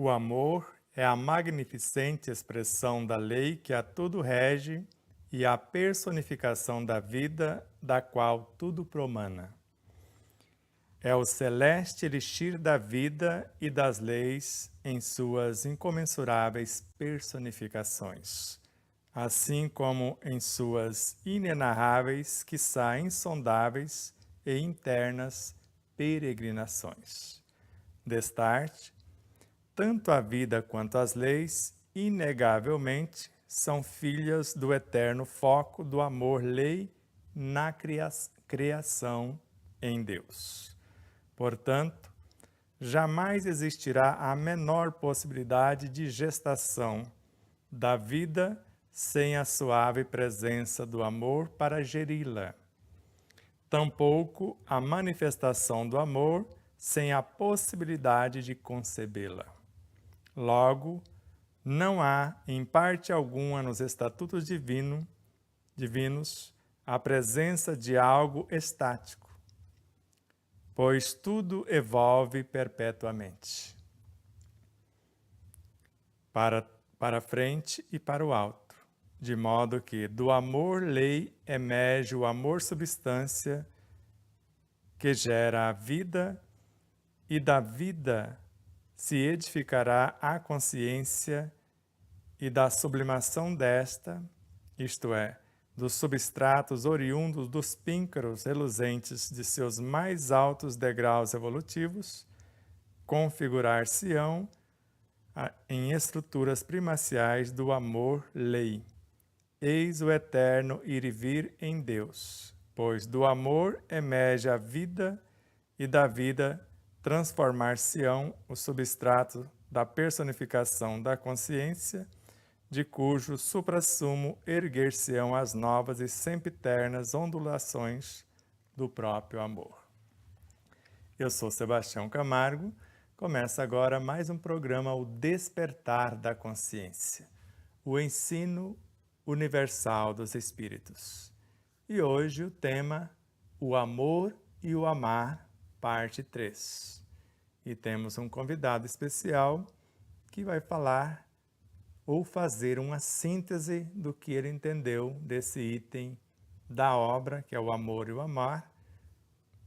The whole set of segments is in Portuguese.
O amor é a magnificente expressão da lei que a tudo rege e a personificação da vida da qual tudo promana. É o celeste elixir da vida e das leis em suas incomensuráveis personificações, assim como em suas inenarráveis, quiçá insondáveis e internas peregrinações. Destarte, tanto a vida quanto as leis, inegavelmente, são filhas do eterno foco do amor-lei na criação em Deus. Portanto, jamais existirá a menor possibilidade de gestação da vida sem a suave presença do amor para geri-la. Tampouco a manifestação do amor sem a possibilidade de concebê-la. Logo, não há, em parte alguma nos estatutos divinos, a presença de algo estático, pois tudo evolve perpetuamente, para frente e para o alto, de modo que do amor-lei emerge o amor-substância que gera a vida, e da vida se edificará a consciência, e da sublimação desta, isto é, dos substratos oriundos dos píncaros reluzentes de seus mais altos degraus evolutivos, configurar-se-ão em estruturas primaciais do amor-lei. Eis o eterno ir e vir em Deus, pois do amor emerge a vida, e da vida transformar-se-ão o substrato da personificação da consciência, de cujo suprassumo erguer-se-ão as novas e sempiternas ondulações do próprio amor. Eu sou Sebastião Camargo, começa agora mais um programa, O Despertar da Consciência, o ensino universal dos Espíritos. E hoje o tema, o amor e o amar, parte 3. E temos um convidado especial que vai falar ou fazer uma síntese do que ele entendeu desse item da obra, que é o Amor e o Amar,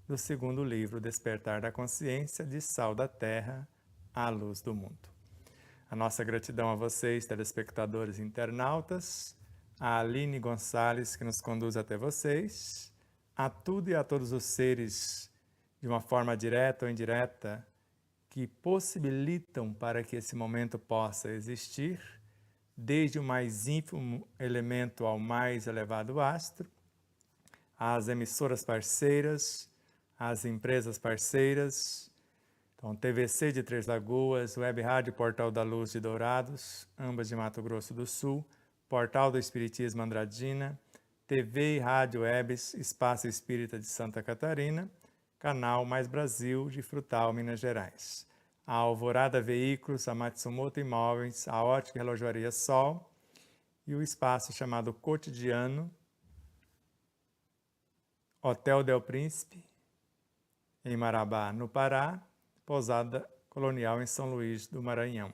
do segundo livro, Despertar da Consciência, de Sal da Terra à Luz do Mundo. A nossa gratidão a vocês, telespectadores e internautas, a Aline Gonçalves, que nos conduz até vocês, a tudo e a todos os seres, de uma forma direta ou indireta, que possibilitam para que esse momento possa existir, desde o mais ínfimo elemento ao mais elevado astro, às emissoras parceiras, às empresas parceiras, então TVC de Três Lagoas, Web Rádio Portal da Luz de Dourados, ambas de Mato Grosso do Sul, Portal do Espiritismo Andradina, TV e Rádio Webs Espaço Espírita de Santa Catarina, Canal Mais Brasil de Frutal, Minas Gerais. A Alvorada Veículos, a Matsumoto Imóveis, a Ótica Relojoaria Sol e o espaço chamado Cotidiano, Hotel Del Príncipe, em Marabá, no Pará, Pousada Colonial em São Luís do Maranhão.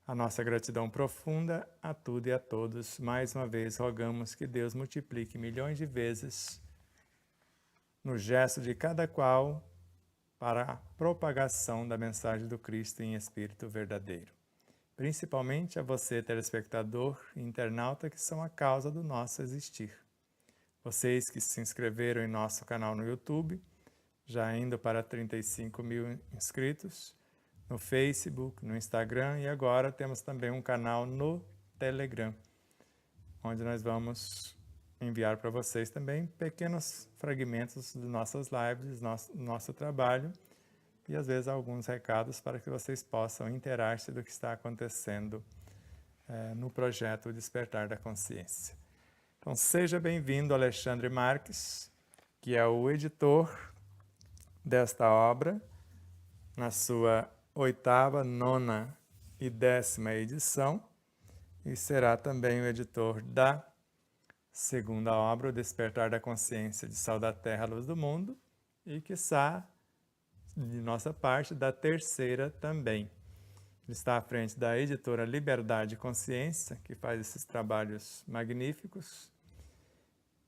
A nossa gratidão profunda a tudo e a todos. Mais uma vez rogamos que Deus multiplique milhões de vezes no gesto de cada qual, para a propagação da mensagem do Cristo em espírito verdadeiro. Principalmente a você, telespectador e internauta, que são a causa do nosso existir. Vocês que se inscreveram em nosso canal no YouTube, já indo para 35 mil inscritos, no Facebook, no Instagram, e agora temos também um canal no Telegram, onde nós vamos enviar para vocês também pequenos fragmentos de nossas lives, nosso trabalho, e às vezes alguns recados para que vocês possam interar-se do que está acontecendo no projeto Despertar da Consciência. Então seja bem-vindo, Alexandre Marques, que é o editor desta obra, na sua 8ª, 9ª e 10ª edição, e será também o editor da 2ª obra, O Despertar da Consciência, de Sal da Terra, Luz do Mundo, e quiçá, de nossa parte, da 3ª também. Ele está à frente da editora Liberdade e Consciência, que faz esses trabalhos magníficos,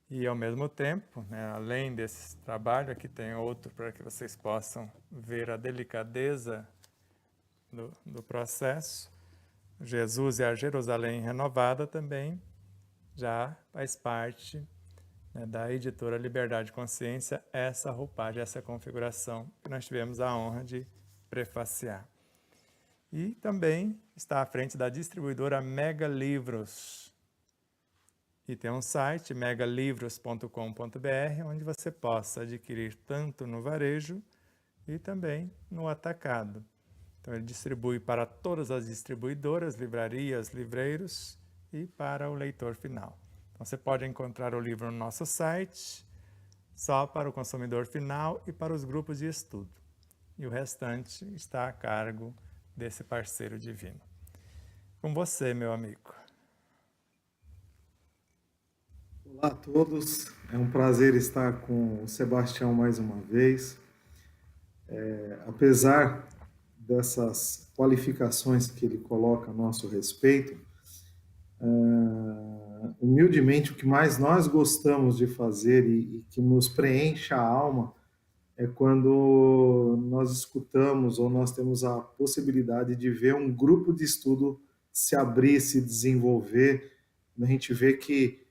e ao mesmo tempo, além desse trabalho, aqui tem outro para que vocês possam ver a delicadeza do processo. Jesus e a Jerusalém Renovada também já faz parte da editora Liberdade e Consciência, essa roupagem, essa configuração que nós tivemos a honra de prefaciar. E também está à frente da distribuidora Mega Livros. E tem um site, megalivros.com.br, onde você possa adquirir tanto no varejo e também no atacado. Então ele distribui para todas as distribuidoras, livrarias, livreiros e para o leitor final. Então você pode encontrar o livro no nosso site, só para o consumidor final e para os grupos de estudo. E o restante está a cargo desse parceiro divino. Com você, meu amigo. Olá a todos, é um prazer estar com o Sebastião mais uma vez. Apesar dessas qualificações que ele coloca a nosso respeito, humildemente o que mais nós gostamos de fazer e que nos preenche a alma é quando nós escutamos ou nós temos a possibilidade de ver um grupo de estudo se abrir, se desenvolver. A gente vê que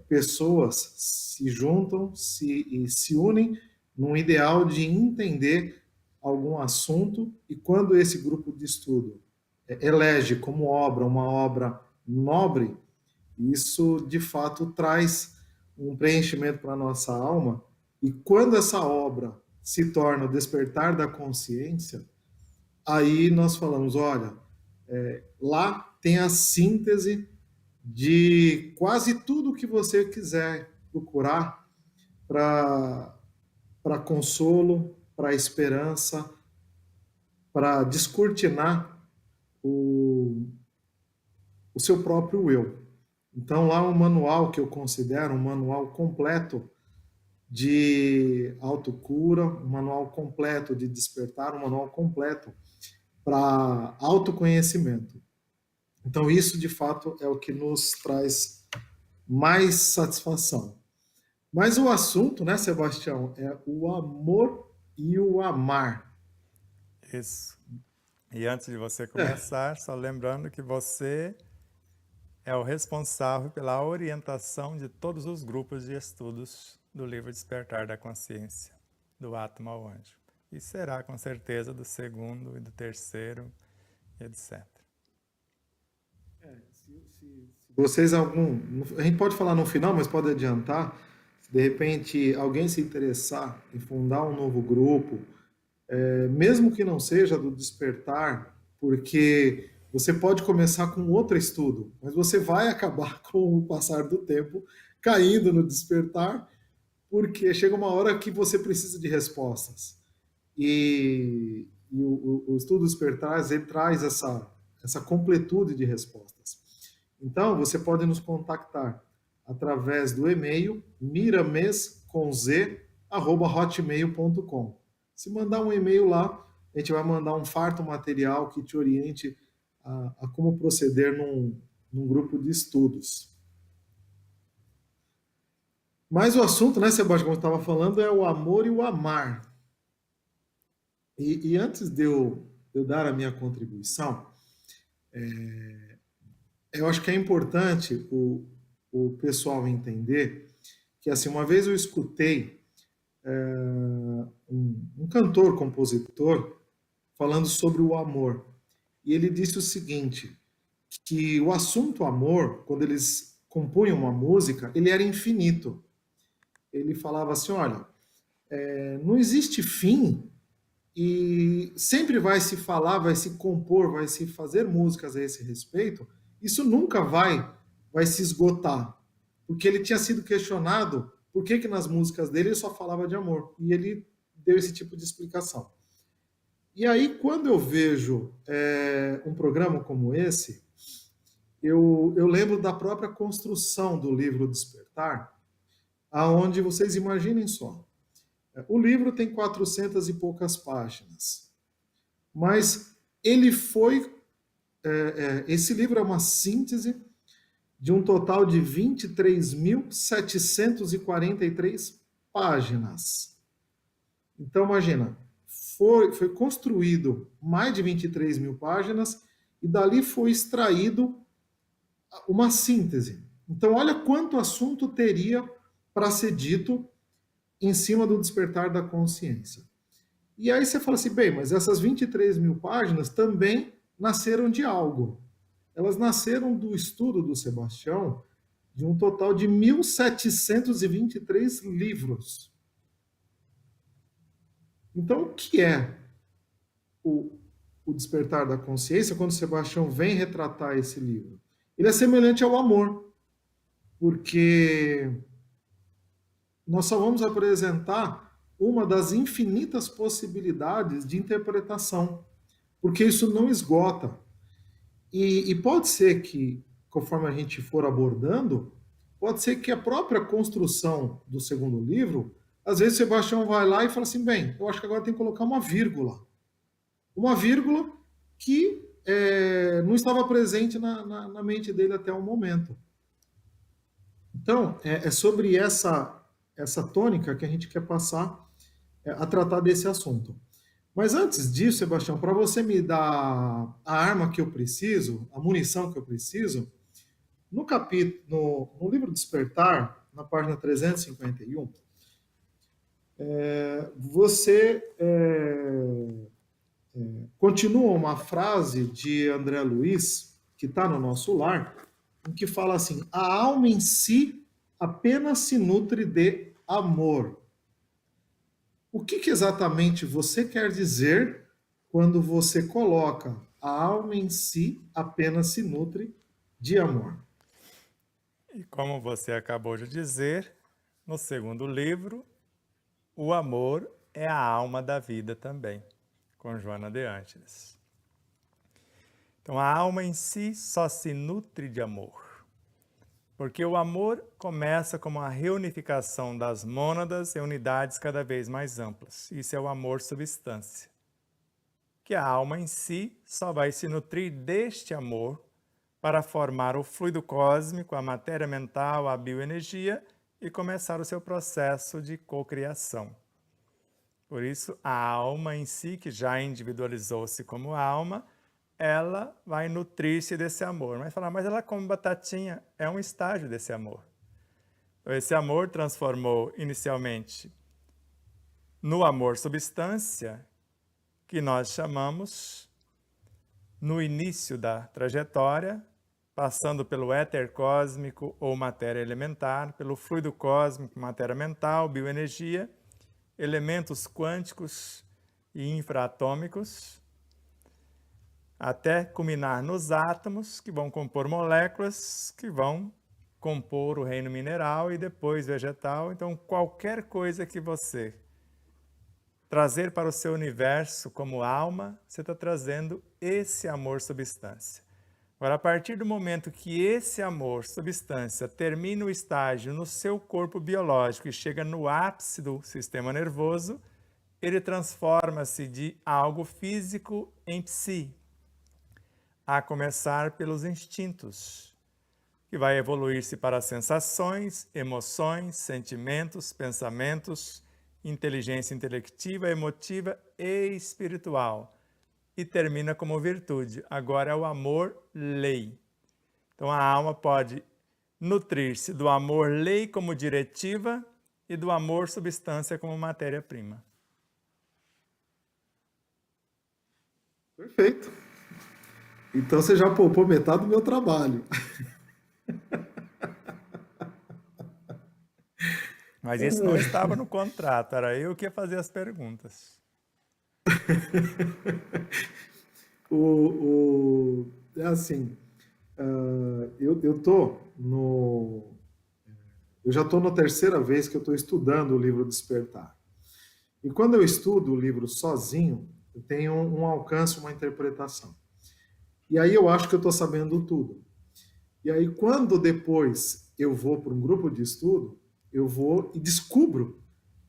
pessoas se juntam e se unem num ideal de entender algum assunto, e quando esse grupo de estudo elege como obra uma obra nobre, isso de fato traz um preenchimento para a nossa alma. E quando essa obra se torna o despertar da consciência, aí nós falamos, olha, lá tem a síntese de quase tudo que você quiser procurar para consolo, para esperança, para descortinar o seu próprio eu. Então, lá um manual que eu considero um manual completo de autocura, um manual completo de despertar, um manual completo para autoconhecimento. Então, isso, de fato, é o que nos traz mais satisfação. Mas o assunto, né, Sebastião, é o amor e o amar. Isso. E antes de você começar, só lembrando que você é o responsável pela orientação de todos os grupos de estudos do livro Despertar da Consciência, do Átomo ao Anjo. E será, com certeza, do 2º e do 3º, etc. Se vocês a gente pode falar no final, mas pode adiantar, se de repente alguém se interessar em fundar um novo grupo, mesmo que não seja do despertar, porque você pode começar com outro estudo, mas você vai acabar com o passar do tempo caindo no despertar, porque chega uma hora que você precisa de respostas. E o estudo despertar, ele traz essa completude de respostas. Então, você pode nos contactar através do e-mail mirames@hotmail.com. Se mandar um e-mail lá, a gente vai mandar um farto material que te oriente a como proceder num grupo de estudos. Mas o assunto, né, Sebastião, como eu estava falando, é o amor e o amar. E antes de eu dar a minha contribuição, eu acho que é importante o pessoal entender que, assim, uma vez eu escutei um cantor, compositor, falando sobre o amor. E ele disse o seguinte, que o assunto amor, quando eles compunham uma música, ele era infinito. Ele falava assim, olha, não existe fim e sempre vai se falar, vai se compor, vai se fazer músicas a esse respeito, isso nunca vai se esgotar. Porque ele tinha sido questionado por que nas músicas dele ele só falava de amor. E ele deu esse tipo de explicação. E aí, quando eu vejo um programa como esse, eu lembro da própria construção do livro Despertar, aonde vocês imaginem só. O livro tem 400 e poucas páginas, mas ele foi. Esse livro é uma síntese de um total de 23.743 páginas. Então, imagina, foi construído mais de 23 mil páginas e dali foi extraído uma síntese. Então, olha quanto assunto teria para ser dito em cima do despertar da consciência. E aí você fala assim, bem, mas essas 23 mil páginas também nasceram de algo. Elas nasceram do estudo do Sebastião de um total de 1.723 livros. Então, o que é o, o despertar da consciência quando Sebastião vem retratar esse livro? Ele é semelhante ao amor, porque nós só vamos apresentar uma das infinitas possibilidades de interpretação, porque isso não esgota. E pode ser que, conforme a gente for abordando, pode ser que a própria construção do segundo livro, às vezes Sebastião vai lá e fala assim, bem, eu acho que agora tem que colocar uma vírgula. Uma vírgula que não estava presente na mente dele até o momento. Então, é sobre essa tônica que a gente quer passar a tratar desse assunto. Mas antes disso, Sebastião, para você me dar a arma que eu preciso, a munição que eu preciso, no capítulo, no livro Despertar, na página 351, você continua uma frase de André Luiz, que está no nosso lar, em que fala assim: a alma em si apenas se nutre de amor. O que exatamente você quer dizer quando você coloca a alma em si apenas se nutre de amor? E como você acabou de dizer, no segundo livro, o amor é a alma da vida também, com Joana de Ângeles. Então, a alma em si só se nutre de amor, porque o amor começa como a reunificação das mônadas em unidades cada vez mais amplas. Isso é o amor substância. Que a alma em si só vai se nutrir deste amor para formar o fluido cósmico, a matéria mental, a bioenergia e começar o seu processo de cocriação. Por isso, a alma em si, que já individualizou-se como alma, ela vai nutrir-se desse amor. Mas falar, mas ela come batatinha, é um estágio desse amor. Então, esse amor transformou inicialmente no amor substância, que nós chamamos, no início da trajetória, passando pelo éter cósmico ou matéria elementar, pelo fluido cósmico, matéria mental, bioenergia, elementos quânticos e infraatômicos, até culminar nos átomos, que vão compor moléculas, que vão compor o reino mineral e depois vegetal. Então, qualquer coisa que você trazer para o seu universo como alma, você está trazendo esse amor substância. Agora, a partir do momento que esse amor substância termina o estágio no seu corpo biológico e chega no ápice do sistema nervoso, ele transforma-se de algo físico em psi, a começar pelos instintos, que vai evoluir-se para sensações, emoções, sentimentos, pensamentos inteligência intelectiva, emotiva e espiritual. E termina como virtude. Agora é o amor-lei. Então a alma pode nutrir-se do amor-lei como diretiva e do amor-substância como matéria-prima. Perfeito. Então você já poupou metade do meu trabalho. Mas isso não estava no contrato, era eu que ia fazer as perguntas. É assim, eu tô no... Eu já estou na terceira vez que eu estou estudando o livro Despertar. E quando eu estudo o livro sozinho, eu tenho um alcance, uma interpretação. E aí eu acho que eu estou sabendo tudo. E aí quando depois eu vou para um grupo de estudo, eu vou e descubro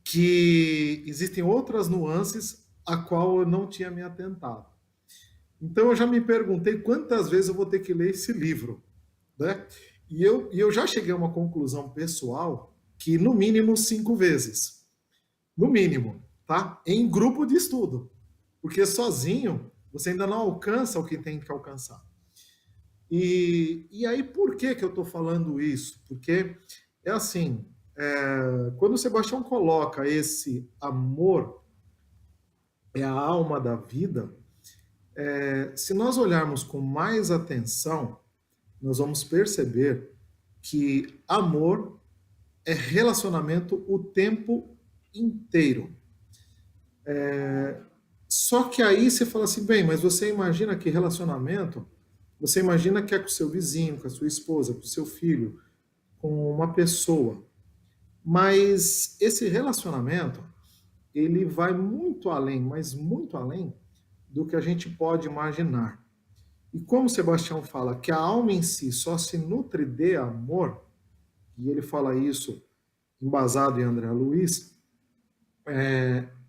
que existem outras nuances a qual eu não tinha me atentado. Então eu já me perguntei quantas vezes eu vou ter que ler esse livro, né? E eu já cheguei a uma conclusão pessoal que no mínimo 5 vezes. No mínimo, tá? Em grupo de estudo. Porque sozinho você ainda não alcança o que tem que alcançar. E aí por que eu estou falando isso? Porque é assim, quando o Sebastião coloca esse amor é a alma da vida, se nós olharmos com mais atenção, nós vamos perceber que amor é relacionamento o tempo inteiro. Só que aí você fala assim, bem, mas você imagina que relacionamento, você imagina que é com o seu vizinho, com a sua esposa, com o seu filho, com uma pessoa. Mas esse relacionamento, ele vai muito além, mas muito além do que a gente pode imaginar. E como Sebastião fala que a alma em si só se nutre de amor, e ele fala isso embasado em André Luiz,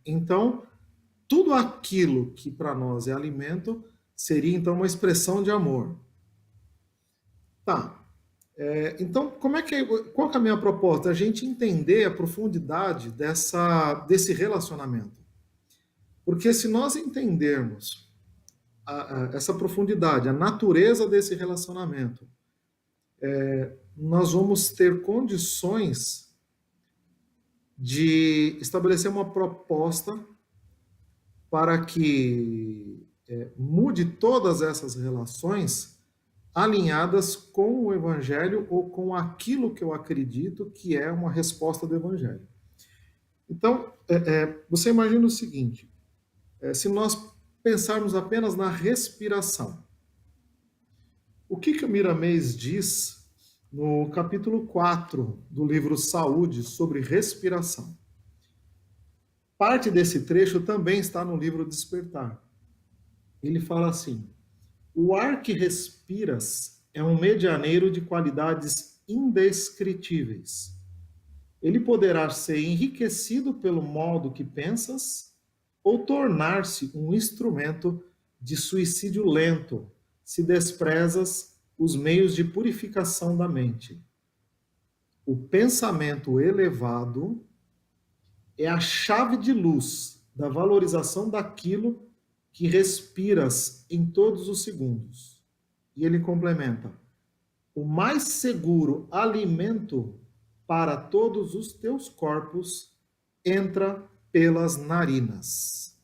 então tudo aquilo que para nós é alimento seria então uma expressão de amor. Tá. Então, qual que é a minha proposta? A gente entender a profundidade desse relacionamento. Porque se nós entendermos essa profundidade, a natureza desse relacionamento, nós vamos ter condições de estabelecer uma proposta para que mude todas essas relações alinhadas com o Evangelho ou com aquilo que eu acredito que é uma resposta do Evangelho. Então, você imagina o seguinte, se nós pensarmos apenas na respiração, o que o Miramês diz no capítulo 4 do livro Saúde sobre respiração? Parte desse trecho também está no livro Despertar. Ele fala assim: o ar que respiras é um medianeiro de qualidades indescritíveis. Ele poderá ser enriquecido pelo modo que pensas ou tornar-se um instrumento de suicídio lento, se desprezas os meios de purificação da mente. O pensamento elevado é a chave de luz da valorização daquilo que respiras em todos os segundos. E ele complementa: o mais seguro alimento para todos os teus corpos entra pelas narinas.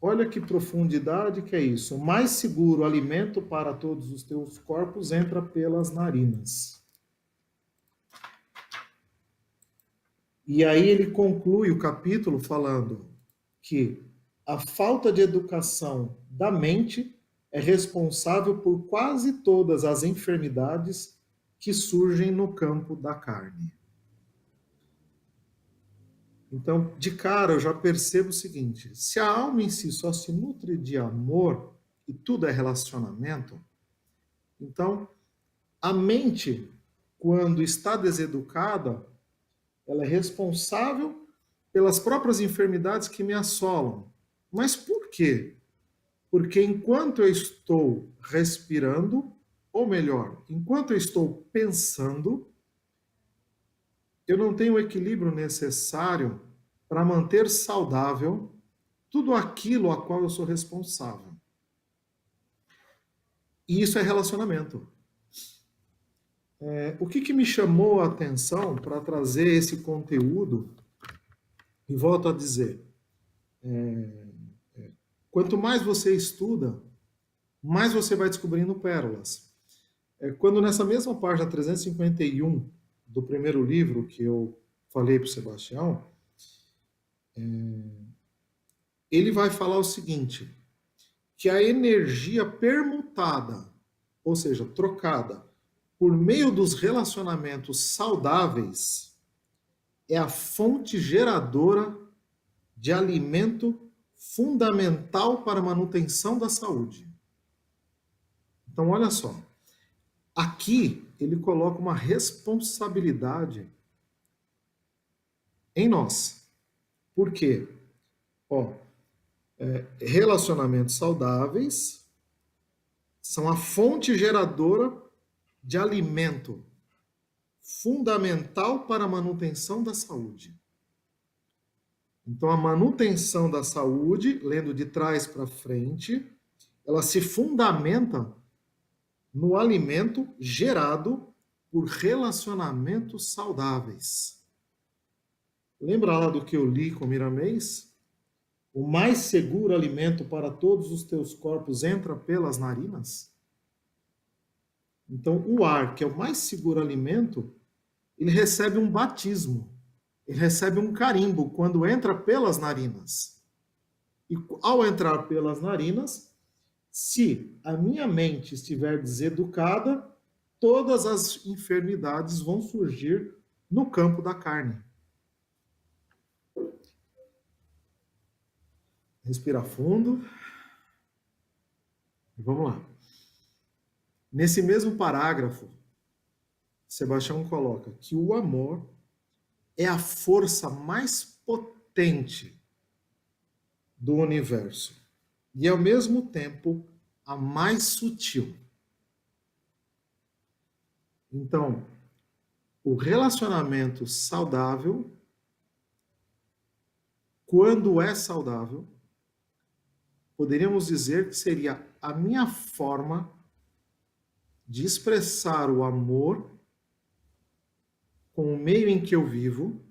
Olha que profundidade que é isso. O mais seguro alimento para todos os teus corpos entra pelas narinas. E aí ele conclui o capítulo falando que a falta de educação da mente é responsável por quase todas as enfermidades que surgem no campo da carne. Então, de cara, eu já percebo o seguinte: se a alma em si só se nutre de amor e tudo é relacionamento, então a mente, quando está deseducada, ela é responsável pelas próprias enfermidades que me assolam. Mas por quê? Porque enquanto eu estou respirando, ou melhor, enquanto eu estou pensando, eu não tenho o equilíbrio necessário para manter saudável tudo aquilo a qual eu sou responsável. E isso é relacionamento. O que me chamou a atenção para trazer esse conteúdo, e volto a dizer, quanto mais você estuda, mais você vai descobrindo pérolas. Quando nessa mesma página 351 do primeiro livro que eu falei para o Sebastião, ele vai falar o seguinte, que a energia permutada, ou seja, trocada, por meio dos relacionamentos saudáveis, é a fonte geradora de alimento fundamental para a manutenção da saúde. Então, olha só. Aqui, ele coloca uma responsabilidade em nós. Por quê? Relacionamentos saudáveis são a fonte geradora de alimento fundamental para a manutenção da saúde. Então, a manutenção da saúde, lendo de trás para frente, ela se fundamenta no alimento gerado por relacionamentos saudáveis. Lembra lá do que eu li com Miramês? O mais seguro alimento para todos os teus corpos entra pelas narinas? Então, o ar, que é o mais seguro alimento, ele recebe um batismo, ele recebe um carimbo quando entra pelas narinas. E ao entrar pelas narinas, se a minha mente estiver deseducada, todas as enfermidades vão surgir no campo da carne. Respira fundo. Vamos lá. Nesse mesmo parágrafo, Sebastião coloca que o amor é a força mais potente do universo e, ao mesmo tempo, a mais sutil. Então, o relacionamento saudável, quando é saudável, poderíamos dizer que seria a minha forma de expressar o amor com o meio em que eu vivo,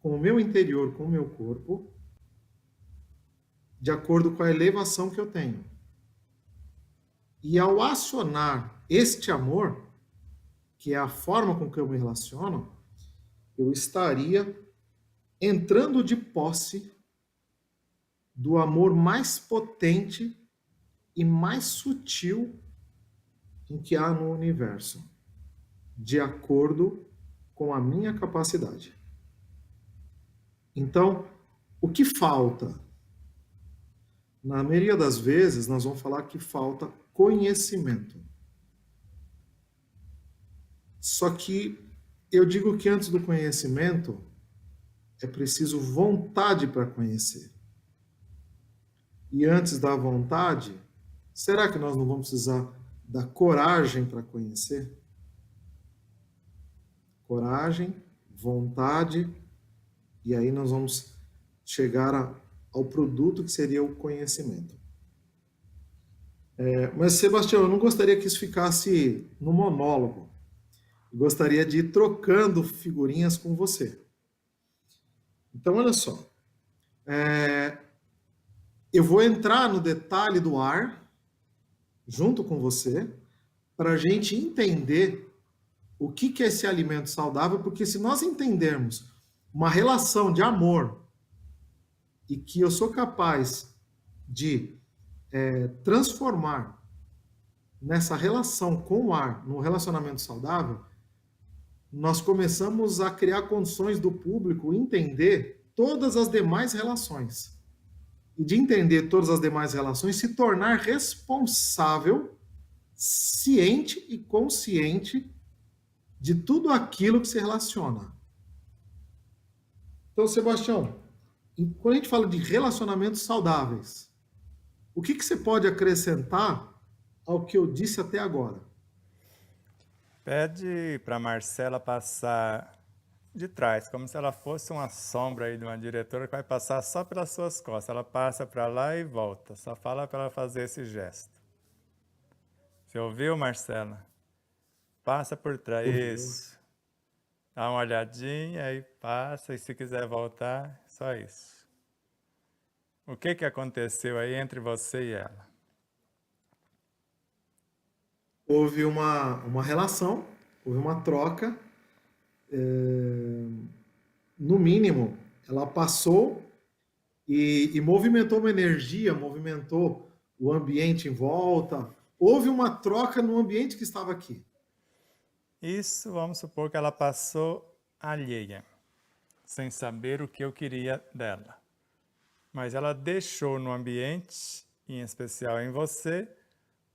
com o meu interior, com o meu corpo, de acordo com a elevação que eu tenho. E ao acionar este amor, que é a forma com que eu me relaciono, eu estaria entrando de posse do amor mais potente e mais sutil em que há no universo, de acordo com a minha capacidade. Então, o que falta? Na maioria das vezes, nós vamos falar que falta conhecimento. Só que eu digo que antes do conhecimento, é preciso vontade para conhecer. E antes da vontade, será que nós não vamos precisar da coragem para conhecer? Coragem, vontade, e aí nós vamos chegar ao produto que seria o conhecimento. Mas, Sebastião, eu não gostaria que isso ficasse no monólogo. Eu gostaria de ir trocando figurinhas com você. Então, olha só. Eu vou entrar no detalhe do ar, junto com você, para a gente entender o que é esse alimento saudável, porque se nós entendermos uma relação de amor e que eu sou capaz de transformar nessa relação com o ar, num relacionamento saudável, nós começamos a criar condições do público entender todas as demais relações. E de entender todas as demais relações, se tornar responsável, ciente e consciente de tudo aquilo que se relaciona. Então, Sebastião, quando a gente fala de relacionamentos saudáveis, o que você pode acrescentar ao que eu disse até agora? Pede para Marcela passar de trás, como se ela fosse uma sombra aí de uma diretora que vai passar só pelas suas costas. Ela passa para lá e volta, só fala para ela fazer esse gesto. Você ouviu, Marcela? Passa por trás, Ouviu? isso. Dá uma olhadinha, aí passa, e se quiser voltar, só isso. O que aconteceu aí entre você e ela? Houve uma relação, houve uma troca. No mínimo, ela passou e movimentou uma energia, movimentou o ambiente em volta. Houve uma troca no ambiente que estava aqui. Isso, vamos supor que ela passou alheia, sem saber o que eu queria dela. Mas ela deixou no ambiente, em especial em você,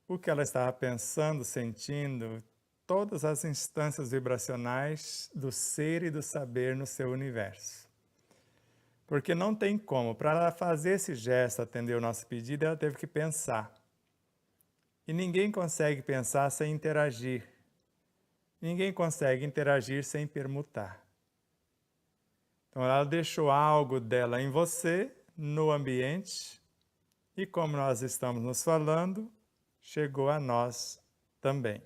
o que ela estava pensando, sentindo, todas as instâncias vibracionais do ser e do saber no seu universo. Porque não tem como, para ela fazer esse gesto, atender o nosso pedido, ela teve que pensar. E ninguém consegue pensar sem interagir. Ninguém consegue interagir sem permutar. Então ela deixou algo dela em você, no ambiente, e como nós estamos nos falando, chegou a nós também.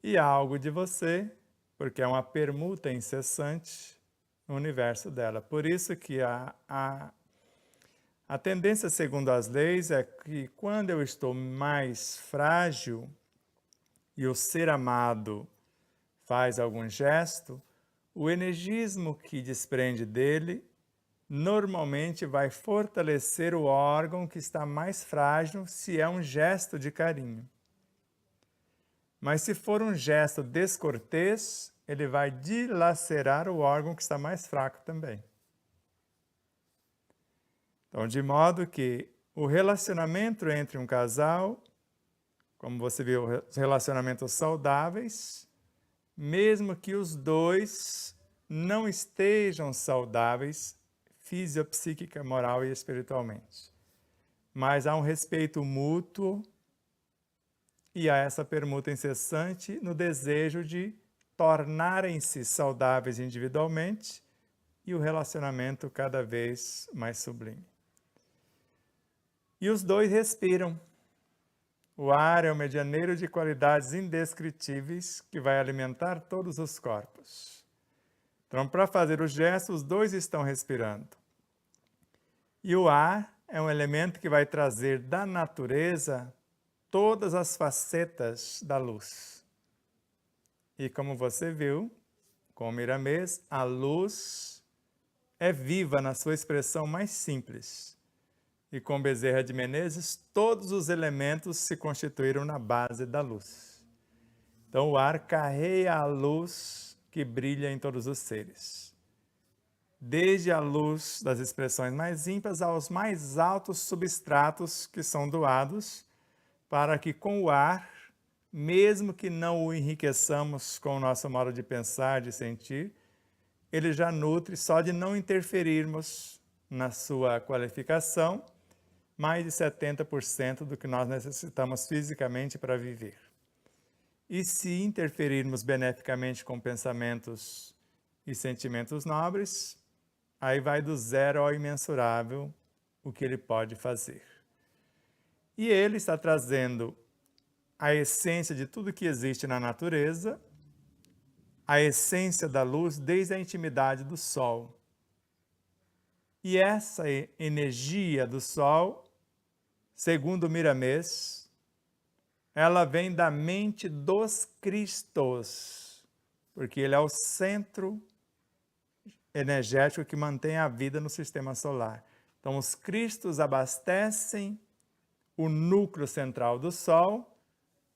E algo de você, porque é uma permuta incessante no universo dela. Por isso que a tendência, segundo as leis, é que quando eu estou mais frágil e o ser amado faz algum gesto, o energismo que desprende dele normalmente vai fortalecer o órgão que está mais frágil se é um gesto de carinho. Mas se for um gesto descortês, ele vai dilacerar o órgão que está mais fraco também. Então, de modo que o relacionamento entre um casal, como você viu, relacionamentos saudáveis, mesmo que os dois não estejam saudáveis fisiopsíquica, moral e espiritualmente. Mas há um respeito mútuo e há essa permuta incessante no desejo de tornarem-se saudáveis individualmente e o relacionamento cada vez mais sublime. E os dois respiram. O ar é um medianeiro de qualidades indescritíveis que vai alimentar todos os corpos. Então, para fazer o gesto, os dois estão respirando. E o ar é um elemento que vai trazer da natureza todas as facetas da luz. E como você viu, com o Miramês, a luz é viva na sua expressão mais simples. E com Bezerra de Menezes, todos os elementos se constituíram na base da luz. Então o ar carrega a luz que brilha em todos os seres. Desde a luz das expressões mais ímpares aos mais altos substratos que são doados, para que com o ar, mesmo que não o enriqueçamos com o nosso modo de pensar, de sentir, ele já nutre só de não interferirmos na sua qualificação, mais de 70% do que nós necessitamos fisicamente para viver. E se interferirmos beneficamente com pensamentos e sentimentos nobres, aí vai do zero ao imensurável o que ele pode fazer. E ele está trazendo a essência de tudo que existe na natureza, a essência da luz desde a intimidade do Sol. E essa energia do Sol, segundo Miramês, ela vem da mente dos Cristos, porque ele é o centro energético que mantém a vida no sistema solar. Então, os Cristos abastecem o núcleo central do Sol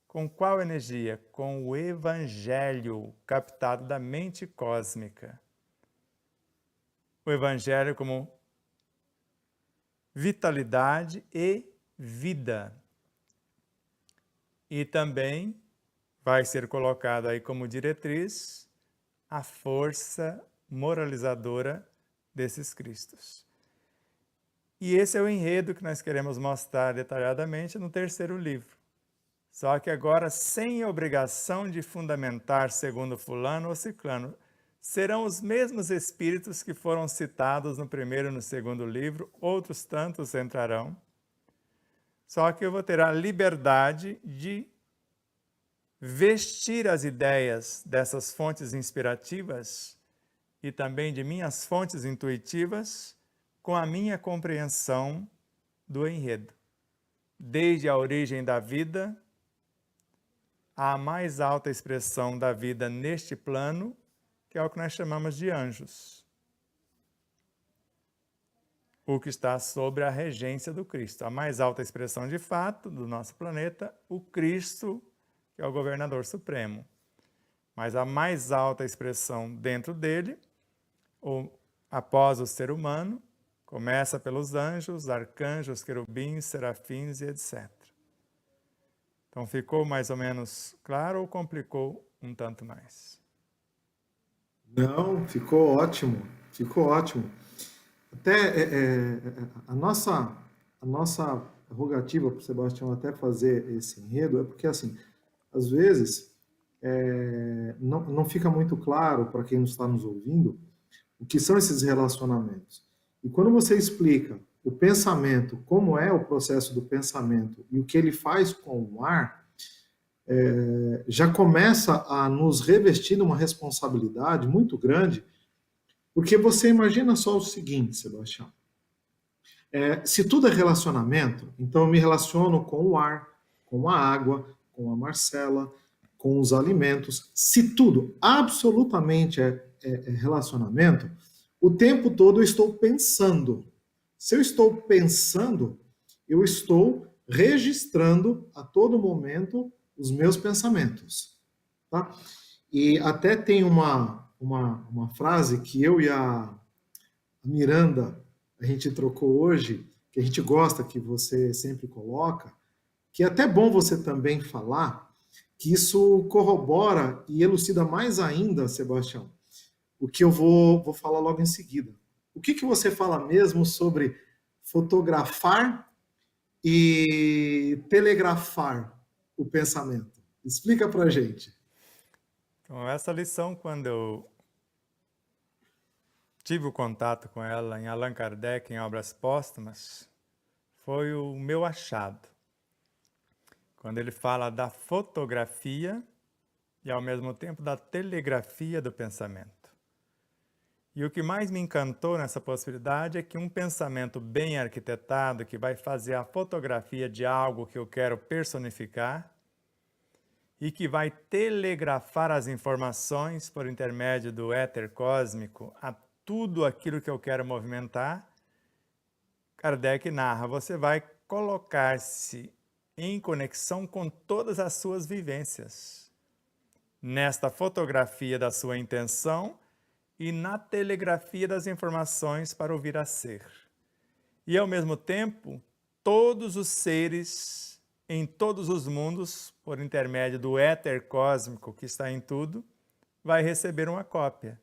com qual energia? Com o Evangelho captado da mente cósmica. O Evangelho como vitalidade e vida. E também vai ser colocado aí como diretriz a força moralizadora desses Cristos. E esse é o enredo que nós queremos mostrar detalhadamente no terceiro livro. Só que agora sem obrigação de fundamentar segundo fulano ou ciclano, serão os mesmos espíritos que foram citados no primeiro e no segundo livro, outros tantos entrarão. Só que eu vou ter a liberdade de vestir as ideias dessas fontes inspirativas e também de minhas fontes intuitivas com a minha compreensão do enredo. Desde a origem da vida, à mais alta expressão da vida neste plano, que é o que nós chamamos de anjos. O que está sobre a regência do Cristo. A mais alta expressão de fato do nosso planeta, o Cristo, que é o governador supremo. Mas a mais alta expressão dentro dele, ou após o ser humano, começa pelos anjos, arcanjos, querubins, serafins e etc. Então ficou mais ou menos claro ou complicou um tanto mais? Não, ficou ótimo, ficou ótimo. Até a nossa rogativa para o Sebastião até fazer esse enredo é porque, assim, às vezes não fica muito claro para quem está nos ouvindo o que são esses relacionamentos. E quando você explica o pensamento, como é o processo do pensamento e o que ele faz com o ar, já começa a nos revestir de uma responsabilidade muito grande, porque você imagina só o seguinte, Sebastião. Se tudo é relacionamento, então eu me relaciono com o ar, com a água, com a Marcela, com os alimentos. Se tudo absolutamente é relacionamento, o tempo todo eu estou pensando. Se eu estou pensando, eu estou registrando a todo momento os meus pensamentos. Tá? E até tem uma frase que eu e a Miranda, a gente trocou hoje, que a gente gosta, que você sempre coloca, que é até bom você também falar, que isso corrobora e elucida mais ainda, Sebastião, o que eu vou falar logo em seguida. O que você fala mesmo sobre fotografar e telegrafar o pensamento? Explica pra gente. Então, essa lição, quando eu tive o contato com ela em Allan Kardec, em Obras Póstumas, foi o meu achado. Quando ele fala da fotografia e, ao mesmo tempo, da telegrafia do pensamento. E o que mais me encantou nessa possibilidade é que um pensamento bem arquitetado, que vai fazer a fotografia de algo que eu quero personificar, e que vai telegrafar as informações por intermédio do éter cósmico a tudo aquilo que eu quero movimentar, Kardec narra, você vai colocar-se em conexão com todas as suas vivências, nesta fotografia da sua intenção e na telegrafia das informações para o vir a ser. E, ao mesmo tempo, todos os seres em todos os mundos, por intermédio do éter cósmico que está em tudo, vai receber uma cópia.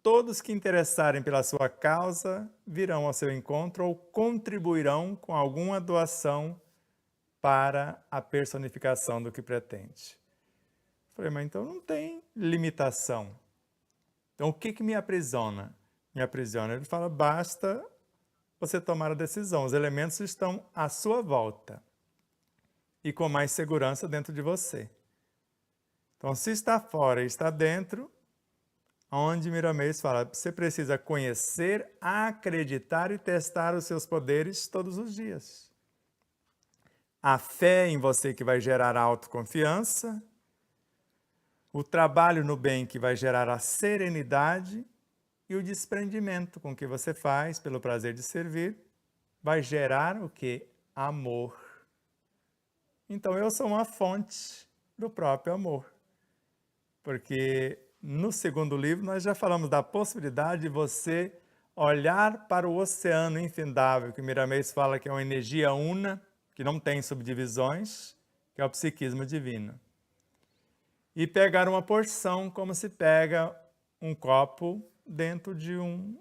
Todos que interessarem pela sua causa virão ao seu encontro ou contribuirão com alguma doação para a personificação do que pretende. Falei, mas então não tem limitação. Então o que me aprisiona? Me aprisiona. Ele fala, basta você tomar a decisão. Os elementos estão à sua volta e com mais segurança dentro de você. Então, se está fora e está dentro, onde Miramês fala, você precisa conhecer, acreditar e testar os seus poderes todos os dias. A fé em você que vai gerar a autoconfiança, o trabalho no bem que vai gerar a serenidade e o desprendimento com que você faz pelo prazer de servir vai gerar o quê? Amor. Então eu sou uma fonte do próprio amor. Porque no segundo livro nós já falamos da possibilidade de você olhar para o oceano infindável, que Miramês fala que é uma energia una, que não tem subdivisões, que é o psiquismo divino. E pegar uma porção como se pega um copo dentro de um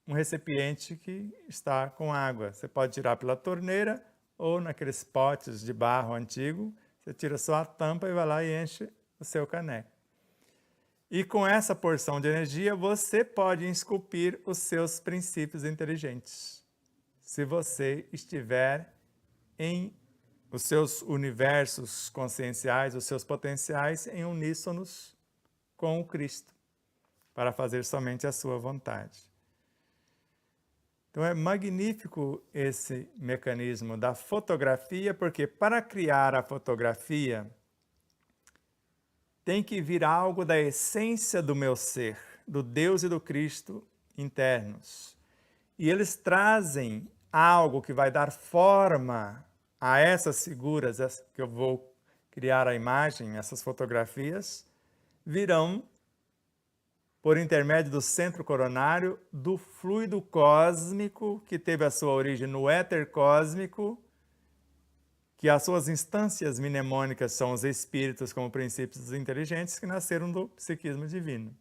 recipiente que está com água. Você pode tirar pela torneira ou naqueles potes de barro antigo, você tira só a tampa e vai lá e enche o seu caneco. E com essa porção de energia, você pode esculpir os seus princípios inteligentes. Se você estiver em os seus universos conscienciais, os seus potenciais em uníssonos com o Cristo, para fazer somente a sua vontade. Então é magnífico esse mecanismo da fotografia, porque para criar a fotografia tem que vir algo da essência do meu ser, do Deus e do Cristo internos. E eles trazem algo que vai dar forma a essas figuras que eu vou criar a imagem, essas fotografias, virão por intermédio do centro coronário, do fluido cósmico, que teve a sua origem no éter cósmico, que as suas instâncias mnemônicas são os espíritos como princípios inteligentes que nasceram do psiquismo divino.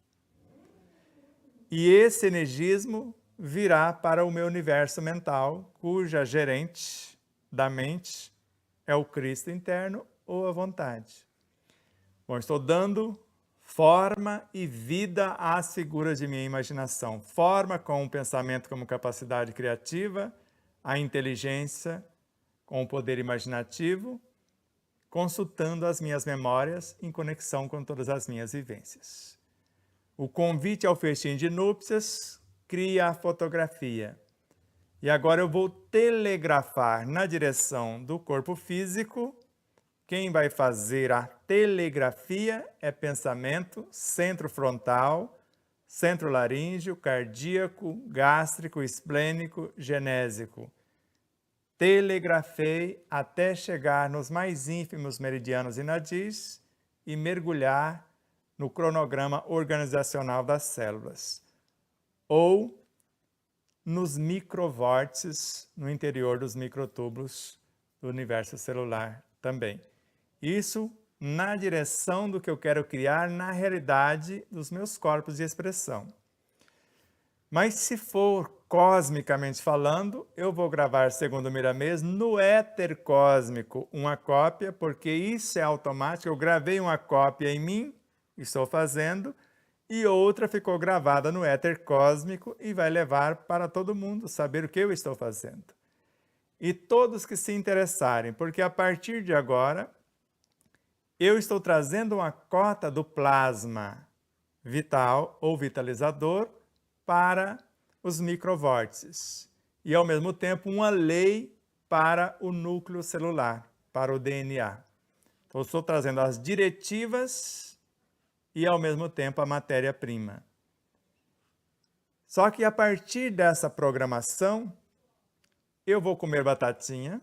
E esse energismo virá para o meu universo mental, cuja gerente da mente é o Cristo interno ou a vontade. Bom, estou dando forma e vida às figuras de minha imaginação. Forma com o pensamento como capacidade criativa, a inteligência com o poder imaginativo, consultando as minhas memórias em conexão com todas as minhas vivências. O convite ao festim de núpcias cria a fotografia. E agora eu vou telegrafar na direção do corpo físico. Quem vai fazer a telegrafia é pensamento, centro frontal, centro laríngeo, cardíaco, gástrico, esplênico, genésico. Telegrafei até chegar nos mais ínfimos meridianos e nadis e mergulhar no cronograma organizacional das células, ou nos microvórtices no interior dos microtúbulos do universo celular também. Isso na direção do que eu quero criar na realidade dos meus corpos de expressão. Mas se for cosmicamente falando, eu vou gravar, segundo Miramês, no éter cósmico uma cópia, porque isso é automático. Eu gravei uma cópia em mim, estou fazendo, e outra ficou gravada no éter cósmico e vai levar para todo mundo saber o que eu estou fazendo. E todos que se interessarem, porque a partir de agora, eu estou trazendo uma cota do plasma vital ou vitalizador para os microvórtices e, ao mesmo tempo, uma lei para o núcleo celular, para o DNA. Então, eu estou trazendo as diretivas e, ao mesmo tempo, a matéria-prima. Só que, a partir dessa programação, eu vou comer batatinha,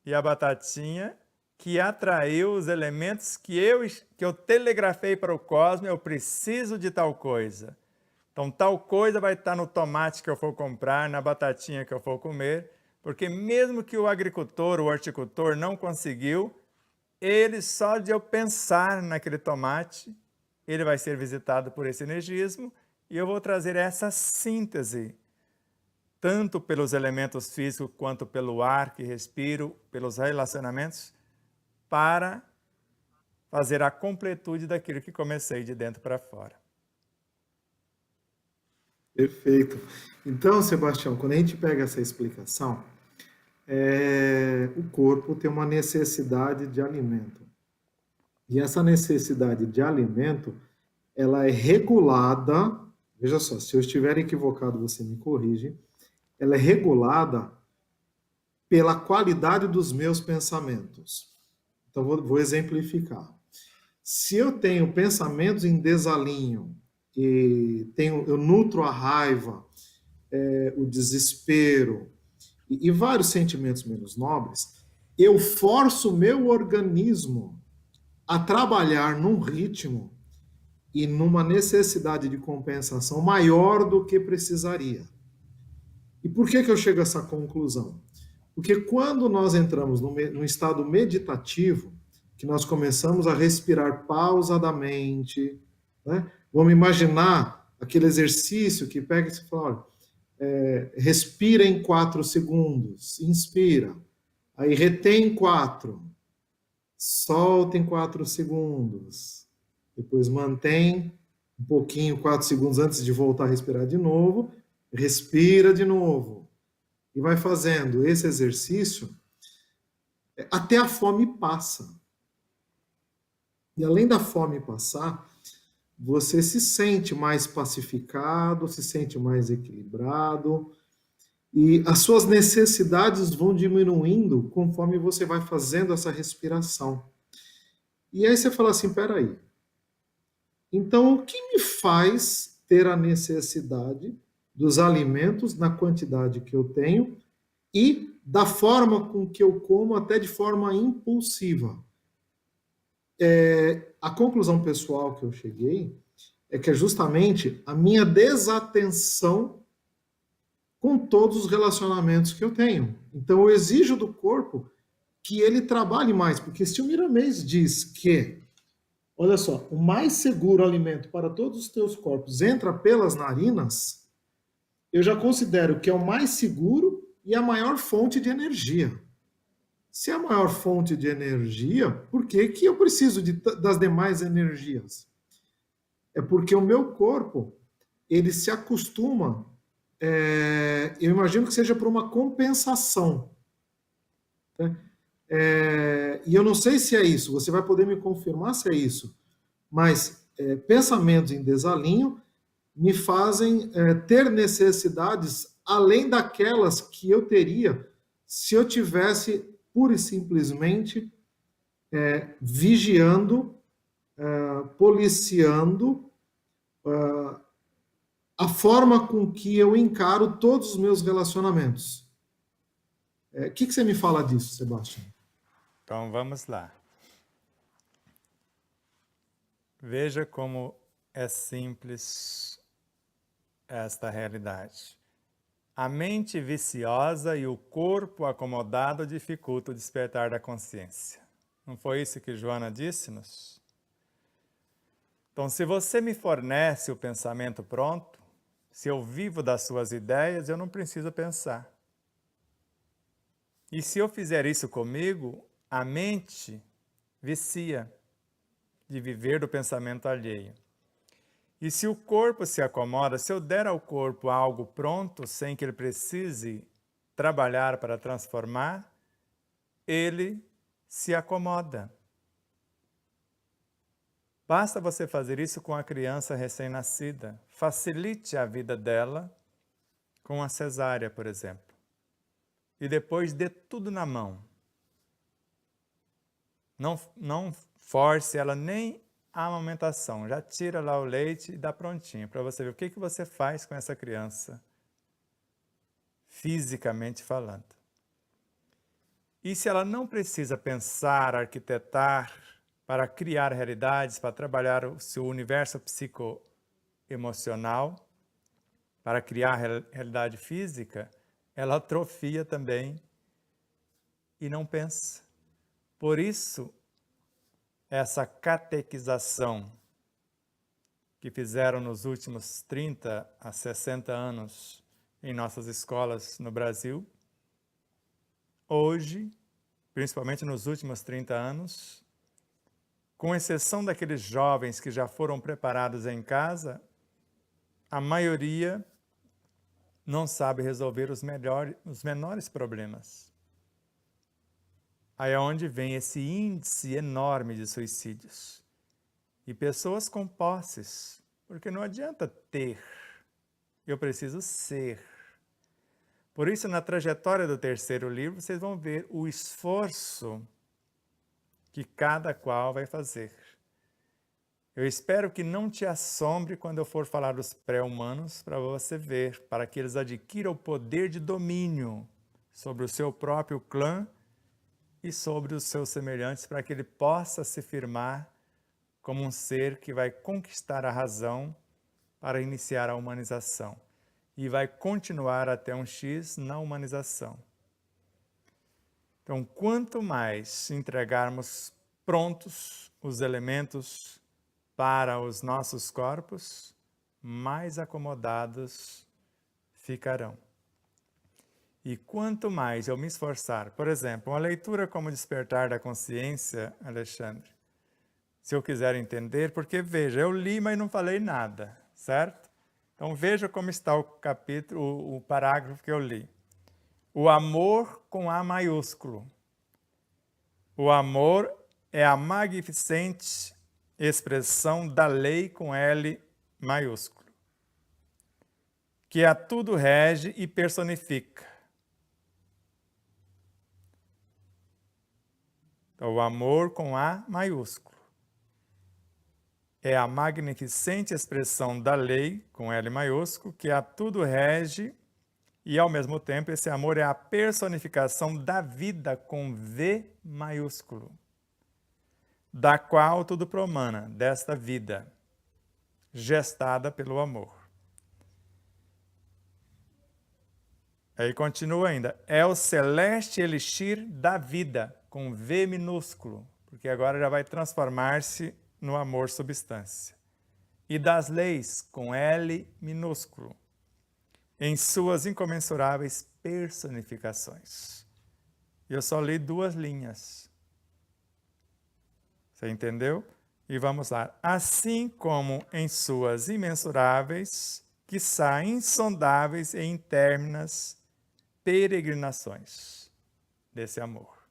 e a batatinha que atraiu os elementos que eu telegrafei para o cosmos, eu preciso de tal coisa. Então, tal coisa vai estar no tomate que eu for comprar, na batatinha que eu for comer, porque mesmo que o agricultor, o horticultor não conseguiu, ele só de eu pensar naquele tomate, ele vai ser visitado por esse energismo, e eu vou trazer essa síntese, tanto pelos elementos físicos quanto pelo ar que respiro, pelos relacionamentos, para fazer a completude daquilo que comecei de dentro para fora. Perfeito. Então, Sebastião, quando a gente pega essa explicação, o corpo tem uma necessidade de alimento. E essa necessidade de alimento, ela é regulada, veja só, se eu estiver equivocado, você me corrige, ela é regulada pela qualidade dos meus pensamentos. Então, vou exemplificar. Se eu tenho pensamentos em desalinho, e eu nutro a raiva, o desespero e vários sentimentos menos nobres, eu forço o meu organismo a trabalhar num ritmo e numa necessidade de compensação maior do que precisaria. E por que eu chego a essa conclusão? Porque quando nós entramos num estado meditativo, que nós começamos a respirar pausadamente, né? Vamos imaginar aquele exercício que pega e se fala, olha, respira em 4 segundos, inspira, aí retém 4, solta em 4 segundos, depois mantém um pouquinho, 4 segundos antes de voltar a respirar de novo, respira de novo. E vai fazendo esse exercício até a fome passa. E além da fome passar, você se sente mais pacificado, se sente mais equilibrado, e as suas necessidades vão diminuindo conforme você vai fazendo essa respiração. E aí você fala assim, peraí, então o que me faz ter a necessidade dos alimentos na quantidade que eu tenho e da forma com que eu como, até de forma impulsiva? A conclusão pessoal que eu cheguei é que é justamente a minha desatenção com todos os relacionamentos que eu tenho. Então eu exijo do corpo que ele trabalhe mais, porque se o Miramês diz que, olha só, o mais seguro alimento para todos os teus corpos entra pelas narinas, eu já considero que é o mais seguro e a maior fonte de energia. Se é a maior fonte de energia, por que, que eu preciso das demais energias? É porque o meu corpo, ele se acostuma, eu imagino que seja por uma compensação. Né? E eu não sei se é isso, você vai poder me confirmar se é isso, mas pensamentos em desalinho me fazem ter necessidades além daquelas que eu teria se eu tivesse pura e simplesmente vigiando, policiando a forma com que eu encaro todos os meus relacionamentos. O que você me fala disso, Sebastião? Então vamos lá. Veja como é simples esta realidade. A mente viciosa e o corpo acomodado dificultam o despertar da consciência. Não foi isso que Joana disse-nos? Então, se você me fornece o pensamento pronto, se eu vivo das suas ideias, eu não preciso pensar. E se eu fizer isso comigo, a mente vicia de viver do pensamento alheio. E se o corpo se acomoda, se eu der ao corpo algo pronto, sem que ele precise trabalhar para transformar, ele se acomoda. Basta você fazer isso com a criança recém-nascida. Facilite a vida dela com a cesárea, por exemplo. E depois dê tudo na mão. Não force ela nem a amamentação. Já tira lá o leite e dá prontinho para você ver o que você faz com essa criança, fisicamente falando. E se ela não precisa pensar, arquitetar, para criar realidades, para trabalhar o seu universo psicoemocional, para criar realidade física, ela atrofia também e não pensa. Por isso, essa catequização que fizeram nos últimos 30 a 60 anos em nossas escolas no Brasil, hoje, principalmente nos últimos 30 anos, com exceção daqueles jovens que já foram preparados em casa, a maioria não sabe resolver os menores problemas. Aí é onde vem esse índice enorme de suicídios. E pessoas com posses, porque não adianta ter, eu preciso ser. Por isso, na trajetória do terceiro livro, vocês vão ver o esforço que cada qual vai fazer. Eu espero que não te assombre quando eu for falar dos pré-humanos, para você ver, para que eles adquiram o poder de domínio sobre o seu próprio clã e sobre os seus semelhantes, para que ele possa se firmar como um ser que vai conquistar a razão para iniciar a humanização e vai continuar até um X na humanização. Então, quanto mais entregarmos prontos os elementos para os nossos corpos, mais acomodados ficarão. E quanto mais eu me esforçar, por exemplo, uma leitura como Despertar da Consciência, Alexandre, se eu quiser entender, porque veja, eu li, mas não falei nada, certo? Então veja como está o capítulo, o parágrafo que eu li. O amor com A maiúsculo. O amor é a magnificente expressão da lei com L maiúsculo, que a tudo rege e personifica. Então, o amor com A maiúsculo é a magnificente expressão da lei com L maiúsculo, que a tudo rege e, ao mesmo tempo, esse amor é a personificação da vida com V maiúsculo, da qual tudo promana, desta vida, gestada pelo amor. Aí continua ainda, é o celeste elixir da vida, com V minúsculo, porque agora já vai transformar-se no amor substância. E das leis, com L minúsculo, em suas incomensuráveis personificações. Eu só li 2 linhas. Você entendeu? E vamos lá. Assim como em suas imensuráveis, quiçá insondáveis e interminas peregrinações desse amor.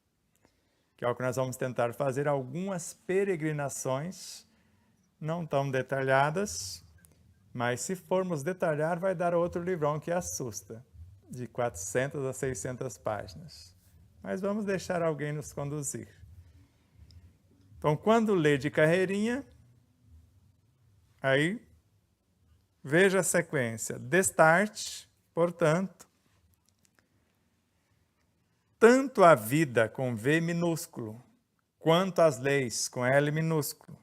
Que é o que nós vamos tentar fazer, algumas peregrinações, não tão detalhadas, mas se formos detalhar, vai dar outro livrão que assusta, de 400 a 600 páginas. Mas vamos deixar alguém nos conduzir. Então, quando lê de carreirinha, aí veja a sequência. Destarte, portanto, tanto a vida com V minúsculo, quanto as leis com L minúsculo,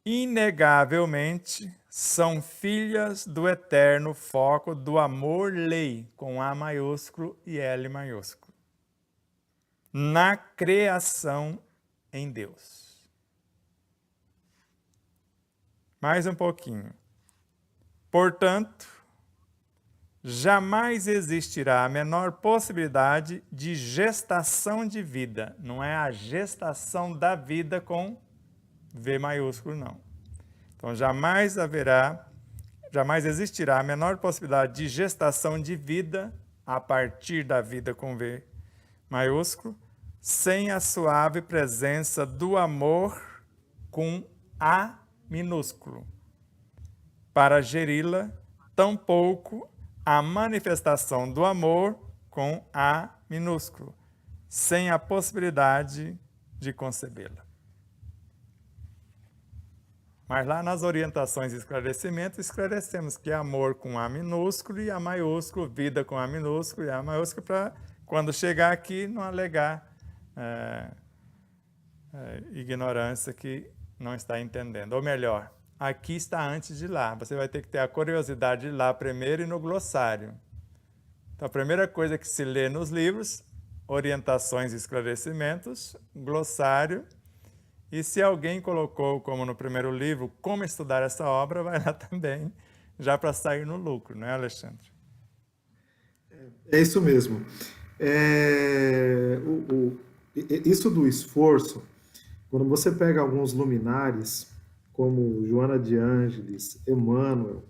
inegavelmente são filhas do eterno foco do amor-lei, com A maiúsculo e L maiúsculo, na criação em Deus. Mais um pouquinho. Portanto, jamais existirá a menor possibilidade de gestação de vida. Não é a gestação da vida com V maiúsculo, não. Então, jamais existirá a menor possibilidade de gestação de vida a partir da vida com V maiúsculo, sem a suave presença do amor com A minúsculo. Para geri-la, tampouco a manifestação do amor com A minúsculo, sem a possibilidade de concebê-la. Mas lá nas orientações e esclarecimentos, esclarecemos que é amor com A minúsculo e A maiúsculo, vida com A minúsculo e A maiúsculo, para quando chegar aqui não alegar ignorância que não está entendendo. Ou melhor, aqui está antes de lá. Você vai ter que ter a curiosidade de ir lá primeiro e no glossário. Então, a primeira coisa que se lê nos livros, orientações e esclarecimentos, glossário. E se alguém colocou, como no primeiro livro, como estudar essa obra, vai lá também, já para sair no lucro, não é, Alexandre? É isso mesmo. Isso do esforço, quando você pega alguns luminares, como Joana de Ângeles, Emmanuel,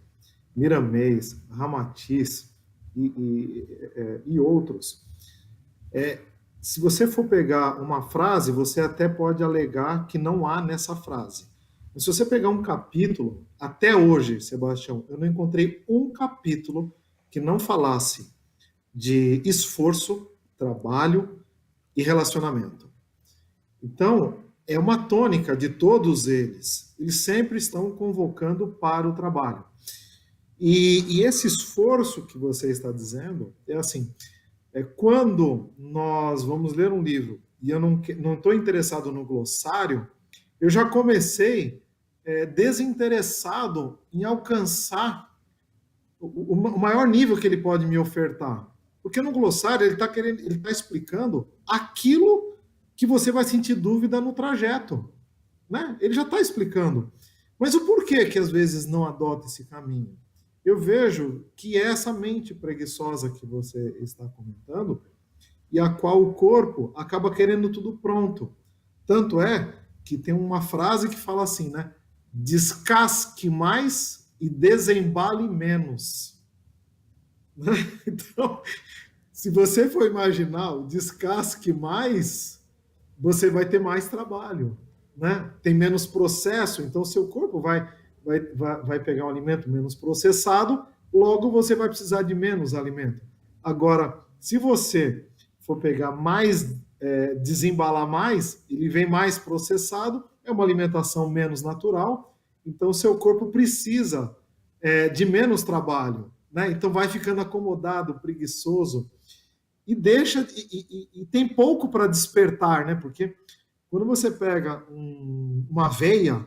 Miramês, Ramatiz e outros, se você for pegar uma frase, você até pode alegar que não há nessa frase. Mas se você pegar um capítulo, até hoje, Sebastião, eu não encontrei um capítulo que não falasse de esforço, trabalho e relacionamento. Então, é uma tônica de todos eles. Eles sempre estão convocando para o trabalho. E esse esforço que você está dizendo é assim, quando nós vamos ler um livro e eu não estou interessado no glossário, eu já comecei desinteressado em alcançar o maior nível que ele pode me ofertar. Porque no glossário ele está explicando aquilo que você vai sentir dúvida no trajeto. Né? Ele já está explicando. Mas o porquê que às vezes não adota esse caminho? Eu vejo que é essa mente preguiçosa que você está comentando e a qual o corpo acaba querendo tudo pronto. Tanto é que tem uma frase que fala assim, né? Descasque mais e desembale menos. Então, se você for imaginar o descasque mais, você vai ter mais trabalho, né? Tem menos processo, então seu corpo vai pegar um alimento menos processado, logo você vai precisar de menos alimento. Agora, se você for pegar mais, desembalar mais, ele vem mais processado, é uma alimentação menos natural, então seu corpo precisa de menos trabalho, né? Então vai ficando acomodado, preguiçoso, e deixa e tem pouco para despertar, né? Porque quando você pega uma aveia,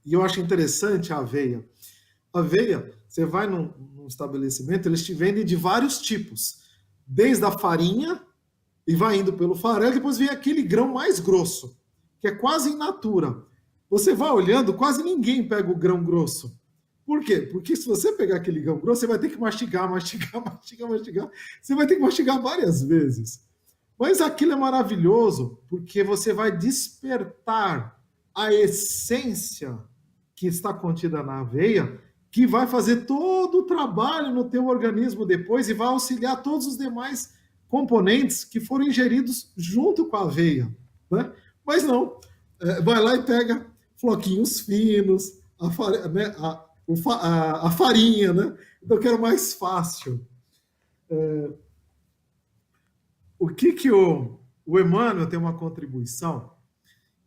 e eu acho interessante a aveia. A aveia, você vai num estabelecimento, eles te vendem de vários tipos, desde a farinha e vai indo pelo farelo, depois vem aquele grão mais grosso, que é quase in natura. Você vai olhando, quase ninguém pega o grão grosso. Por quê? Porque se você pegar aquele grão grosso, você vai ter que mastigar, mastigar, mastigar, mastigar. Você vai ter que mastigar várias vezes. Mas aquilo é maravilhoso, porque você vai despertar a essência que está contida na aveia, que vai fazer todo o trabalho no teu organismo depois e vai auxiliar todos os demais componentes que foram ingeridos junto com a aveia. Né? Mas não, vai lá e pega floquinhos finos, a farinha, né? Então eu quero mais fácil. O que o Emmanuel tem uma contribuição,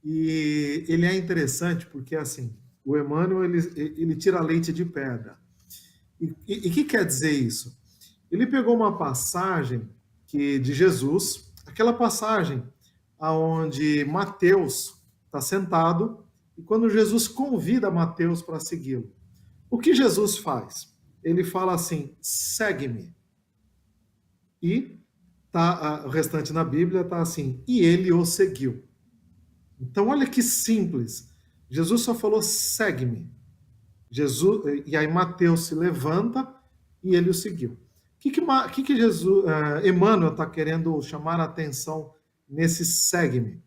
e ele é interessante porque, assim, o Emmanuel, ele tira leite de pedra. E o que quer dizer isso? Ele pegou uma passagem de Jesus, aquela passagem onde Mateus está sentado, e quando Jesus convida Mateus para segui-lo, o que Jesus faz? Ele fala assim, segue-me. E o restante na Bíblia está assim, e ele o seguiu. Então, olha que simples. Jesus só falou, segue-me. E aí Mateus se levanta e ele o seguiu. O que Jesus, Emmanuel está querendo chamar a atenção nesse segue-me?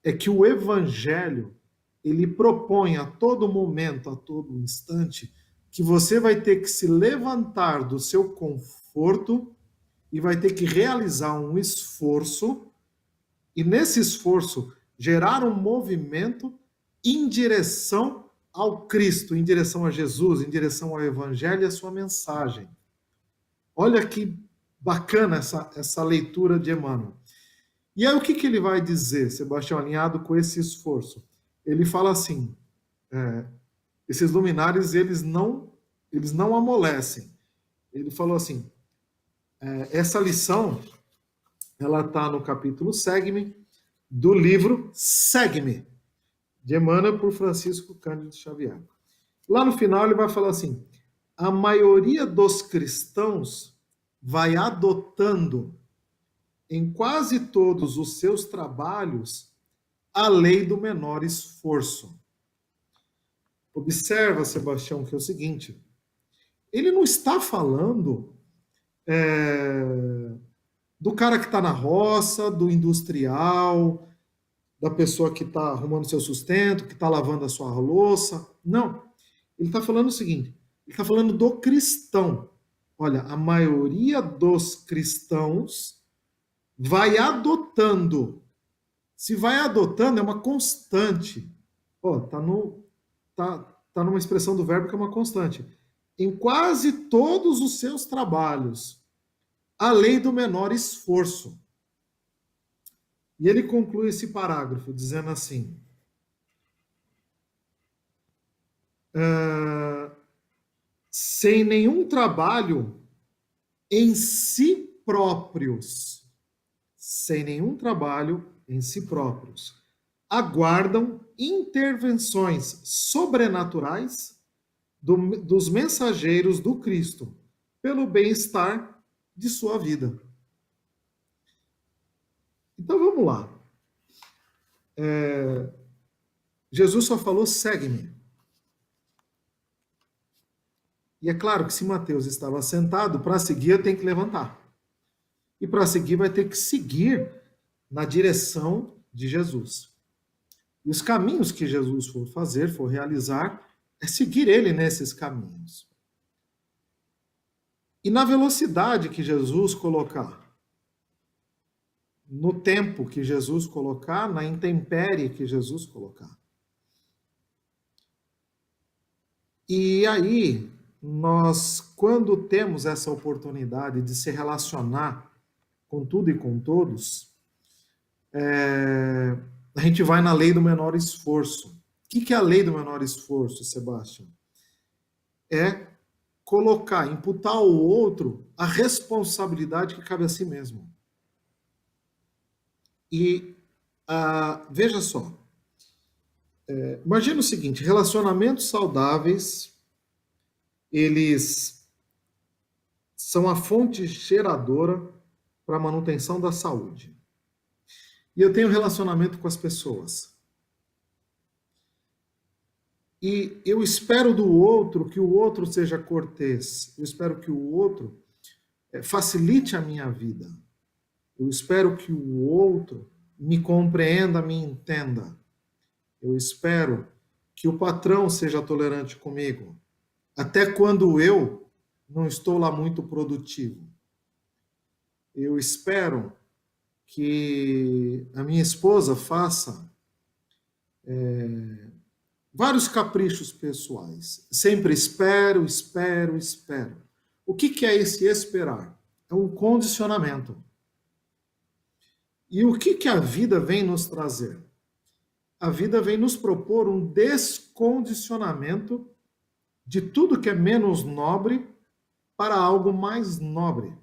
É que o Evangelho, ele propõe a todo momento, a todo instante, que você vai ter que se levantar do seu conforto e vai ter que realizar um esforço, e nesse esforço gerar um movimento em direção ao Cristo, em direção a Jesus, em direção ao Evangelho e a sua mensagem. Olha que bacana essa leitura de Emmanuel. E aí o que ele vai dizer, Sebastião, alinhado com esse esforço? Ele fala assim, esses luminares, eles não amolecem. Ele falou assim, essa lição, ela está no capítulo Segue-me, do livro Segue-me, de Emmanuel por Francisco Cândido Xavier. Lá no final ele vai falar assim, a maioria dos cristãos vai adotando em quase todos os seus trabalhos a lei do menor esforço. Observa, Sebastião, que é o seguinte, ele não está falando do cara que está na roça, do industrial, da pessoa que está arrumando seu sustento, que está lavando a sua louça. Não. Ele está falando o seguinte, ele está falando do cristão. Olha, a maioria dos cristãos vai adotando. Se vai adotando, é uma constante. Tá numa expressão do verbo que é uma constante. Em quase todos os seus trabalhos, a lei do menor esforço. E ele conclui esse parágrafo dizendo assim, sem nenhum trabalho em si próprios, aguardam intervenções sobrenaturais dos mensageiros do Cristo, pelo bem-estar de sua vida. Então vamos lá. Jesus só falou, segue-me. E é claro que se Mateus estava sentado, para seguir tem que levantar. E para seguir vai ter que seguir na direção de Jesus. E os caminhos que Jesus for fazer, for realizar, é seguir ele nesses caminhos. E na velocidade que Jesus colocar, no tempo que Jesus colocar, na intempérie que Jesus colocar. E aí, nós, quando temos essa oportunidade de se relacionar com tudo e com todos, a gente vai na lei do menor esforço. O que é a lei do menor esforço, Sebastião? É colocar, imputar ao outro a responsabilidade que cabe a si mesmo. E veja só, imagina o seguinte, relacionamentos saudáveis, eles são a fonte geradora para a manutenção da saúde. E eu tenho relacionamento com as pessoas. E eu espero do outro que o outro seja cortês. Eu espero que o outro facilite a minha vida. Eu espero que o outro me compreenda, me entenda. Eu espero que o patrão seja tolerante comigo. Até quando eu não estou lá muito produtivo. Eu espero que a minha esposa faça vários caprichos pessoais. Sempre espero, espero, espero. O que é esse esperar? É um condicionamento. E o que a vida vem nos trazer? A vida vem nos propor um descondicionamento de tudo que é menos nobre para algo mais nobre.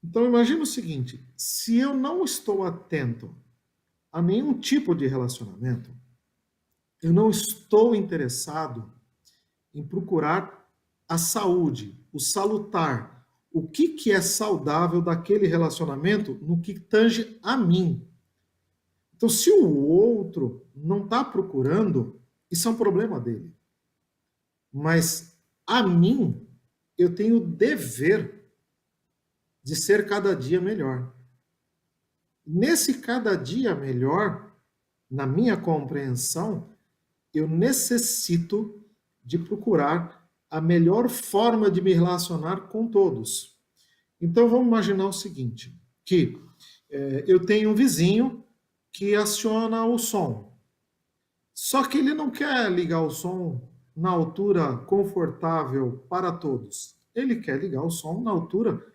Então imagina o seguinte, se eu não estou atento a nenhum tipo de relacionamento, eu não estou interessado em procurar a saúde, o salutar, o que é saudável daquele relacionamento no que tange a mim. Então, se o outro não está procurando, isso é um problema dele. Mas a mim, eu tenho o dever de ser cada dia melhor. Nesse cada dia melhor, na minha compreensão, eu necessito de procurar a melhor forma de me relacionar com todos. Então vamos imaginar o seguinte, que eu tenho um vizinho que aciona o som. Só que ele não quer ligar o som na altura confortável para todos. Ele quer ligar o som na altura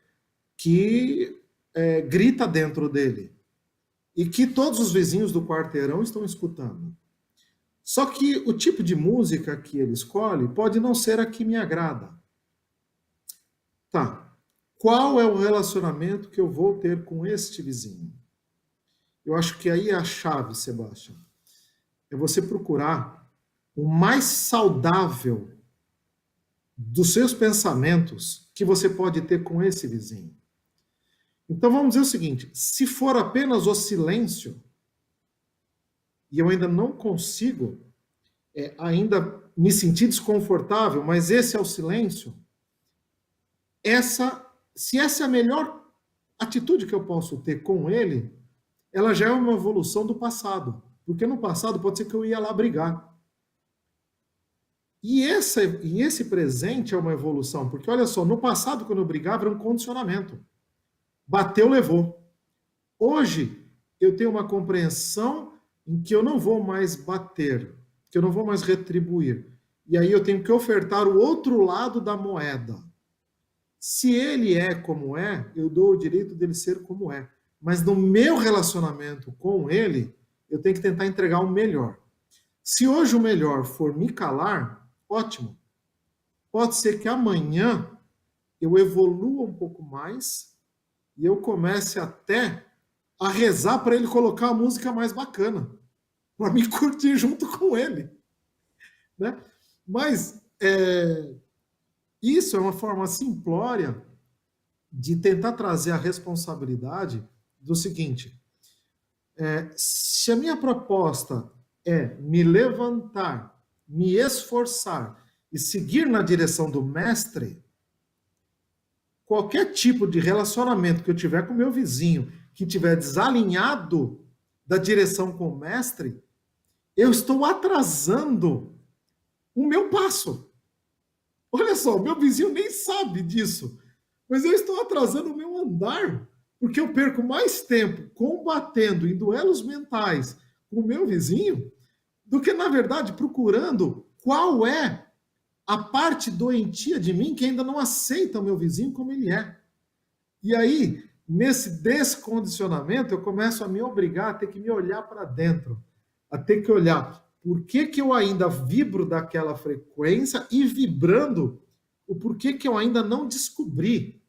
que grita dentro dele. E que todos os vizinhos do quarteirão estão escutando. Só que o tipo de música que ele escolhe pode não ser a que me agrada. Tá. Qual é o relacionamento que eu vou ter com este vizinho? Eu acho que aí é a chave, Sebastião. É você procurar o mais saudável dos seus pensamentos que você pode ter com esse vizinho. Então vamos dizer o seguinte, se for apenas o silêncio, e eu ainda não consigo ainda me sentir desconfortável, mas esse é o silêncio, se essa é a melhor atitude que eu posso ter com ele, ela já é uma evolução do passado. Porque no passado pode ser que eu ia lá brigar. E esse presente é uma evolução. Porque olha só, no passado quando eu brigava era um condicionamento. Bateu, levou. Hoje eu tenho uma compreensão em que eu não vou mais bater, que eu não vou mais retribuir. E aí eu tenho que ofertar o outro lado da moeda. Se ele é como é, eu dou o direito dele ser como é. Mas no meu relacionamento com ele, eu tenho que tentar entregar o melhor. Se hoje o melhor for me calar, ótimo. Pode ser que amanhã eu evolua um pouco mais e eu comece até a rezar para ele colocar a música mais bacana, para me curtir junto com ele. Né? Mas isso é uma forma simplória de tentar trazer a responsabilidade do seguinte, se a minha proposta é me levantar, me esforçar e seguir na direção do mestre, qualquer tipo de relacionamento que eu tiver com meu vizinho que estiver desalinhado, da direção com o mestre, eu estou atrasando o meu passo. Olha só, meu vizinho nem sabe disso, mas eu estou atrasando o meu andar, porque eu perco mais tempo combatendo em duelos mentais com o meu vizinho do que, na verdade, procurando qual é a parte doentia de mim que ainda não aceita o meu vizinho como ele é. E aí, nesse descondicionamento, eu começo a me obrigar a ter que me olhar para dentro, a ter que olhar por que, que eu ainda vibro daquela frequência e vibrando o porquê que eu ainda não descobri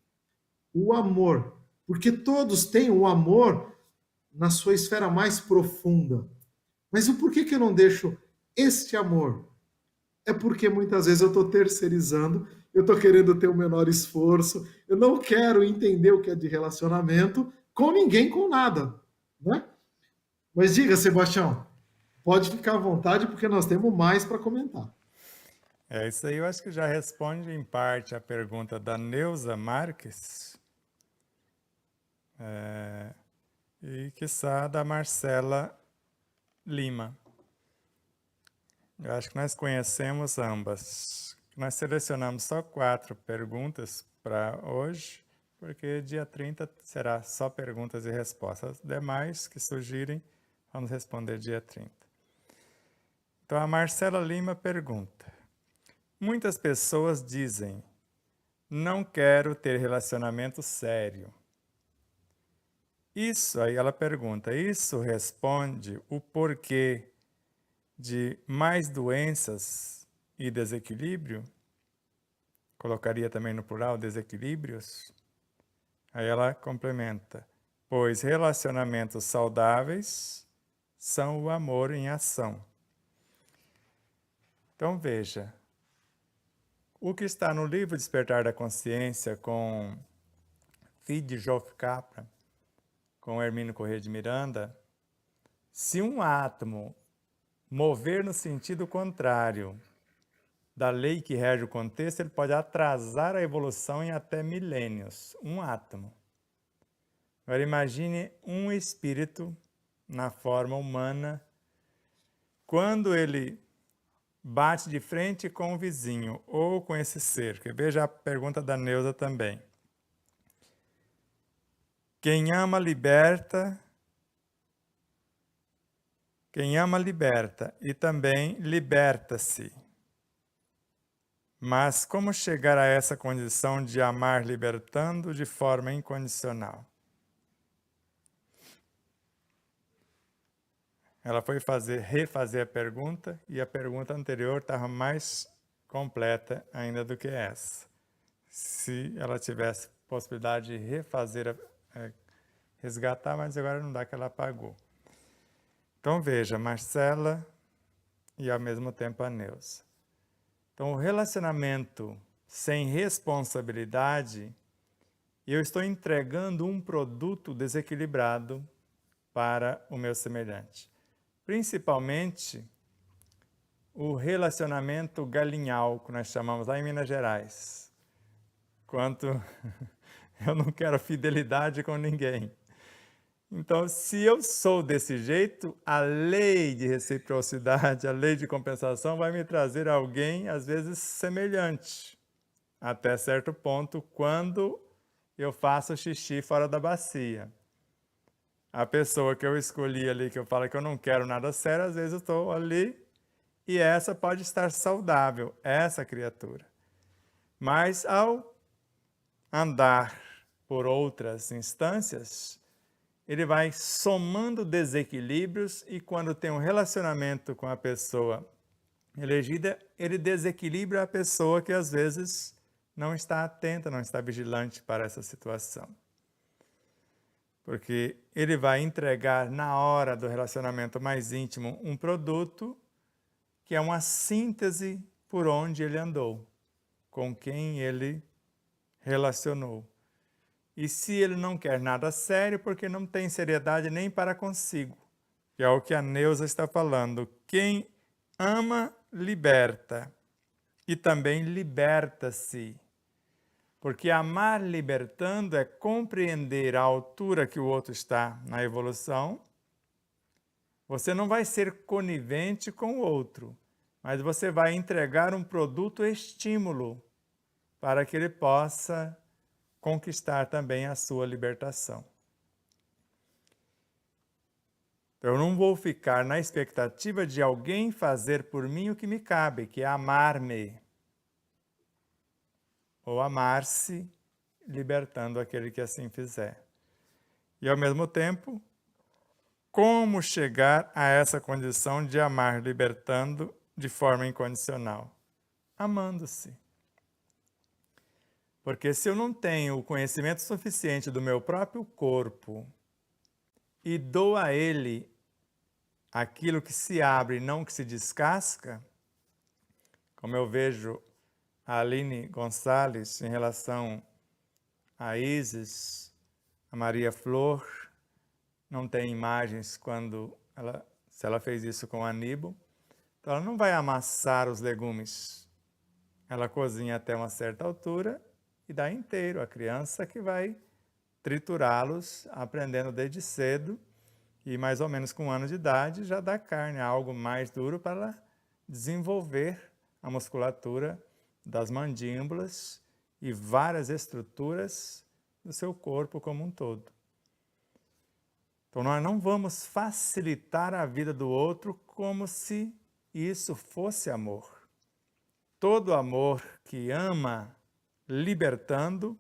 o amor. Porque todos têm o amor na sua esfera mais profunda. Mas o porquê que eu não deixo este amor? É porque muitas vezes eu estou terceirizando, eu estou querendo ter o menor esforço, eu não quero entender o que é de relacionamento com ninguém, com nada, né? Mas diga, Sebastião, pode ficar à vontade porque nós temos mais para comentar. Isso aí eu acho que já responde em parte a pergunta da Neuza Marques e, quiçá, da Marcela Lima. Eu acho que nós conhecemos ambas. Nós selecionamos só 4 perguntas para hoje, porque dia 30 será só perguntas e respostas. As demais que surgirem, vamos responder dia 30. Então, a Marcela Lima pergunta: muitas pessoas dizem, não quero ter relacionamento sério. Isso, aí ela pergunta, isso responde o porquê de mais doenças e desequilíbrio? Colocaria também no plural desequilíbrios? Aí ela complementa, pois relacionamentos saudáveis são o amor em ação. Então veja, o que está no livro Despertar da Consciência com Fid Joff Capra, com Hermínio Corrêa de Miranda, se um átomo mover no sentido contrário da lei que rege o contexto, ele pode atrasar a evolução em até milênios. Um átomo. Agora imagine um espírito na forma humana, quando ele bate de frente com o vizinho ou com esse ser. Que veja a pergunta da Neuza também. Quem ama liberta e também liberta-se. Mas como chegar a essa condição de amar libertando de forma incondicional? Ela foi refazer a pergunta e a pergunta anterior estava mais completa ainda do que essa. Se ela tivesse possibilidade de refazer, resgatar, mas agora não dá, que ela apagou. Então veja, Marcela e ao mesmo tempo a Neuza. Então o relacionamento sem responsabilidade, eu estou entregando um produto desequilibrado para o meu semelhante. Principalmente o relacionamento galinhal, que nós chamamos lá em Minas Gerais. Quanto eu não quero fidelidade com ninguém. Então, se eu sou desse jeito, a lei de reciprocidade, a lei de compensação vai me trazer alguém, às vezes, semelhante, até certo ponto, quando eu faço xixi fora da bacia. A pessoa que eu escolhi ali, que eu falo que eu não quero nada sério, às vezes eu estou ali e essa pode estar saudável, essa criatura. Mas ao andar por outras instâncias, ele vai somando desequilíbrios e quando tem um relacionamento com a pessoa elegida, ele desequilibra a pessoa que às vezes não está atenta, não está vigilante para essa situação. Porque ele vai entregar na hora do relacionamento mais íntimo um produto que é uma síntese por onde ele andou, com quem ele relacionou. E se ele não quer nada sério, porque não tem seriedade nem para consigo, que é o que a Neuza está falando. Quem ama, liberta, e também liberta-se. Porque amar libertando é compreender a altura que o outro está na evolução Você não vai ser conivente com o outro, mas você vai entregar um produto estímulo para que ele possa conquistar também a sua libertação. Eu não vou ficar na expectativa de alguém fazer por mim o que me cabe, que é amar-me, ou amar-se, libertando aquele que assim fizer. E, ao mesmo tempo, como chegar a essa condição de amar libertando de forma incondicional? Amando-se. Porque se eu não tenho o conhecimento suficiente do meu próprio corpo e dou a ele aquilo que se abre e não que se descasca, como eu vejo a Aline Gonçalves em relação a Isis, a Maria Flor, não tem imagens se ela fez isso com Aníbal, então ela não vai amassar os legumes, ela cozinha até uma certa altura e dá inteiro, a criança que vai triturá-los, aprendendo desde cedo, e mais ou menos com 1 ano de idade já dá carne, algo mais duro para ela desenvolver a musculatura das mandíbulas e várias estruturas do seu corpo como um todo. Então nós não vamos facilitar a vida do outro como se isso fosse amor. Todo amor que ama libertando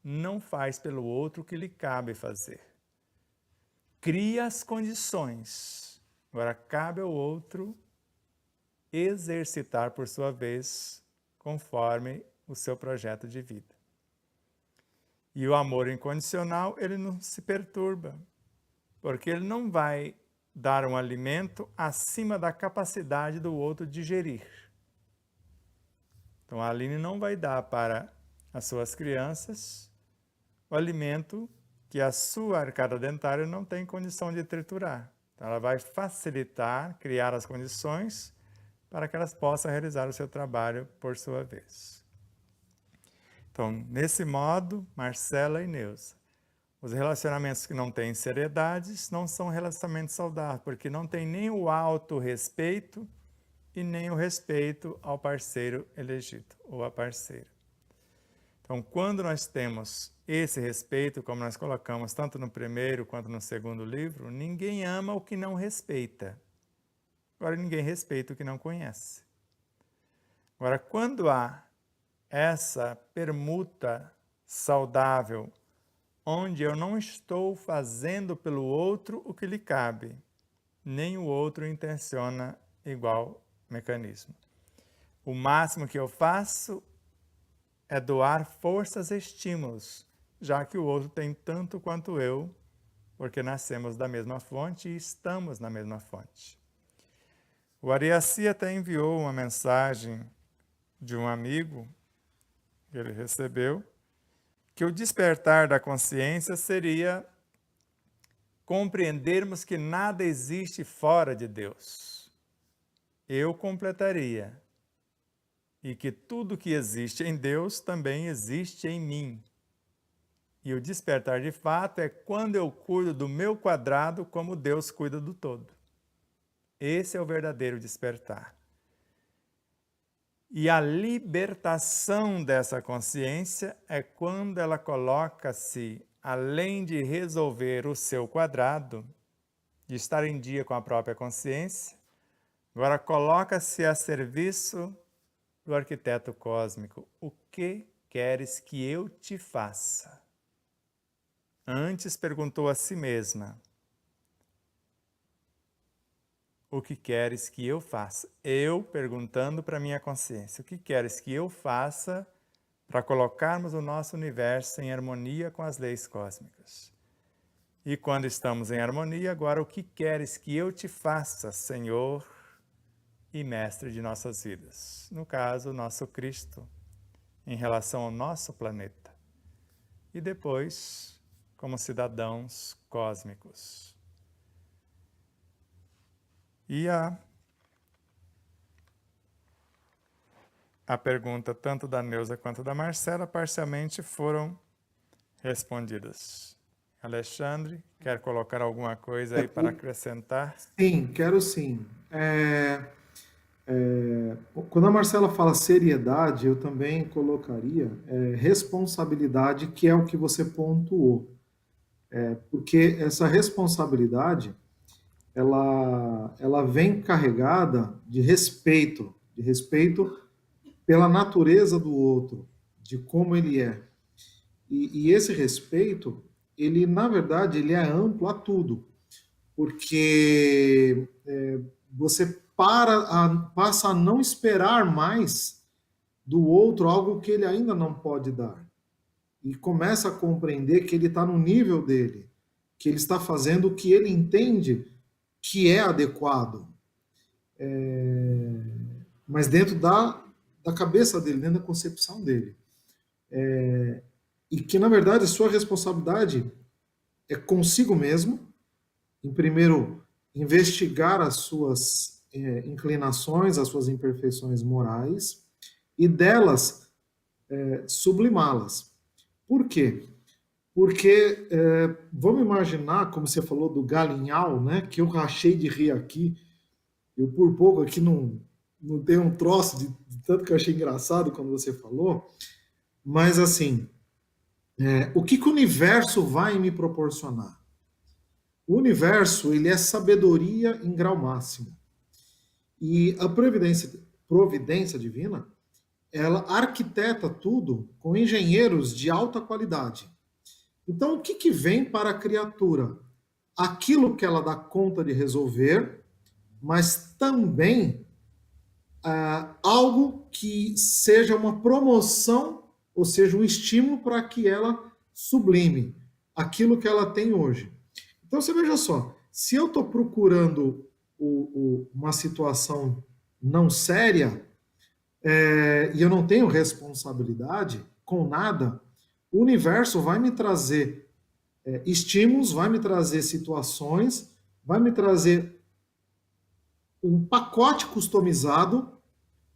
não faz pelo outro o que lhe cabe fazer. Cria as condições. Agora cabe ao outro exercitar por sua vez, conforme o seu projeto de vida. E o amor incondicional, ele não se perturba, porque ele não vai dar um alimento acima da capacidade do outro digerir. Então a Aline não vai dar para as suas crianças o alimento que a sua arcada dentária não tem condição de triturar. Então ela vai facilitar, criar as condições para que elas possam realizar o seu trabalho por sua vez. Então, nesse modo, Marcela e Neuza, os relacionamentos que não têm seriedades não são relacionamentos saudáveis, porque não tem nem o autorrespeito e nem o respeito ao parceiro elegido ou à parceira. Então, quando nós temos esse respeito, como nós colocamos tanto no primeiro quanto no segundo livro, ninguém ama o que não respeita. Agora, ninguém respeita o que não conhece. Agora, quando há essa permuta saudável, onde eu não estou fazendo pelo outro o que lhe cabe, nem o outro intenciona igual mecanismo. O máximo que eu faço é doar forças e estímulos, já que o outro tem tanto quanto eu, porque nascemos da mesma fonte e estamos na mesma fonte. O Ariaci até enviou uma mensagem de um amigo que ele recebeu, que o despertar da consciência seria compreendermos que nada existe fora de Deus. Eu completaria, e que tudo que existe em Deus também existe em mim. E o despertar de fato é quando eu cuido do meu quadrado como Deus cuida do todo. Esse é o verdadeiro despertar. E a libertação dessa consciência é quando ela coloca-se, além de resolver o seu quadrado, de estar em dia com a própria consciência, agora coloca-se a serviço do arquiteto cósmico. O que queres que eu te faça? Antes perguntou a si mesma: o que queres que eu faça? Eu perguntando para minha consciência: o que queres que eu faça para colocarmos o nosso universo em harmonia com as leis cósmicas? E quando estamos em harmonia, agora o que queres que eu te faça, Senhor e Mestre de nossas vidas? No caso, nosso Cristo, em relação ao nosso planeta. E depois, como cidadãos cósmicos. E a pergunta tanto da Neuza quanto da Marcela parcialmente foram respondidas. Alexandre, quer colocar alguma coisa aí para acrescentar? Sim, quero sim. Quando a Marcela fala seriedade, eu também colocaria responsabilidade, que é o que você pontuou. Porque essa responsabilidade, ela vem carregada de respeito pela natureza do outro, de como ele é. E esse respeito, ele, na verdade, ele é amplo a tudo, porque você passa a não esperar mais do outro algo que ele ainda não pode dar. E começa a compreender que ele está no nível dele, que ele está fazendo o que ele entende que é adequado, mas dentro da cabeça dele, dentro da concepção dele. E que, na verdade, a sua responsabilidade é consigo mesmo, em primeiro, investigar as suas inclinações, as suas imperfeições morais, e delas sublimá-las. Por quê? Porque vamos imaginar, como você falou do galinhal, né, que eu rachei de rir aqui, eu por pouco aqui não tenho um troço de tanto que eu achei engraçado quando você falou, mas assim, o que o universo vai me proporcionar? O universo, ele é sabedoria em grau máximo. E a providência divina, ela arquiteta tudo com engenheiros de alta qualidade. Então, o que vem para a criatura? Aquilo que ela dá conta de resolver, mas também algo que seja uma promoção, ou seja, um estímulo para que ela sublime aquilo que ela tem hoje. Então, você veja só, se eu estou procurando uma situação não séria, e eu não tenho responsabilidade com nada, o universo vai me trazer estímulos, vai me trazer situações, vai me trazer um pacote customizado,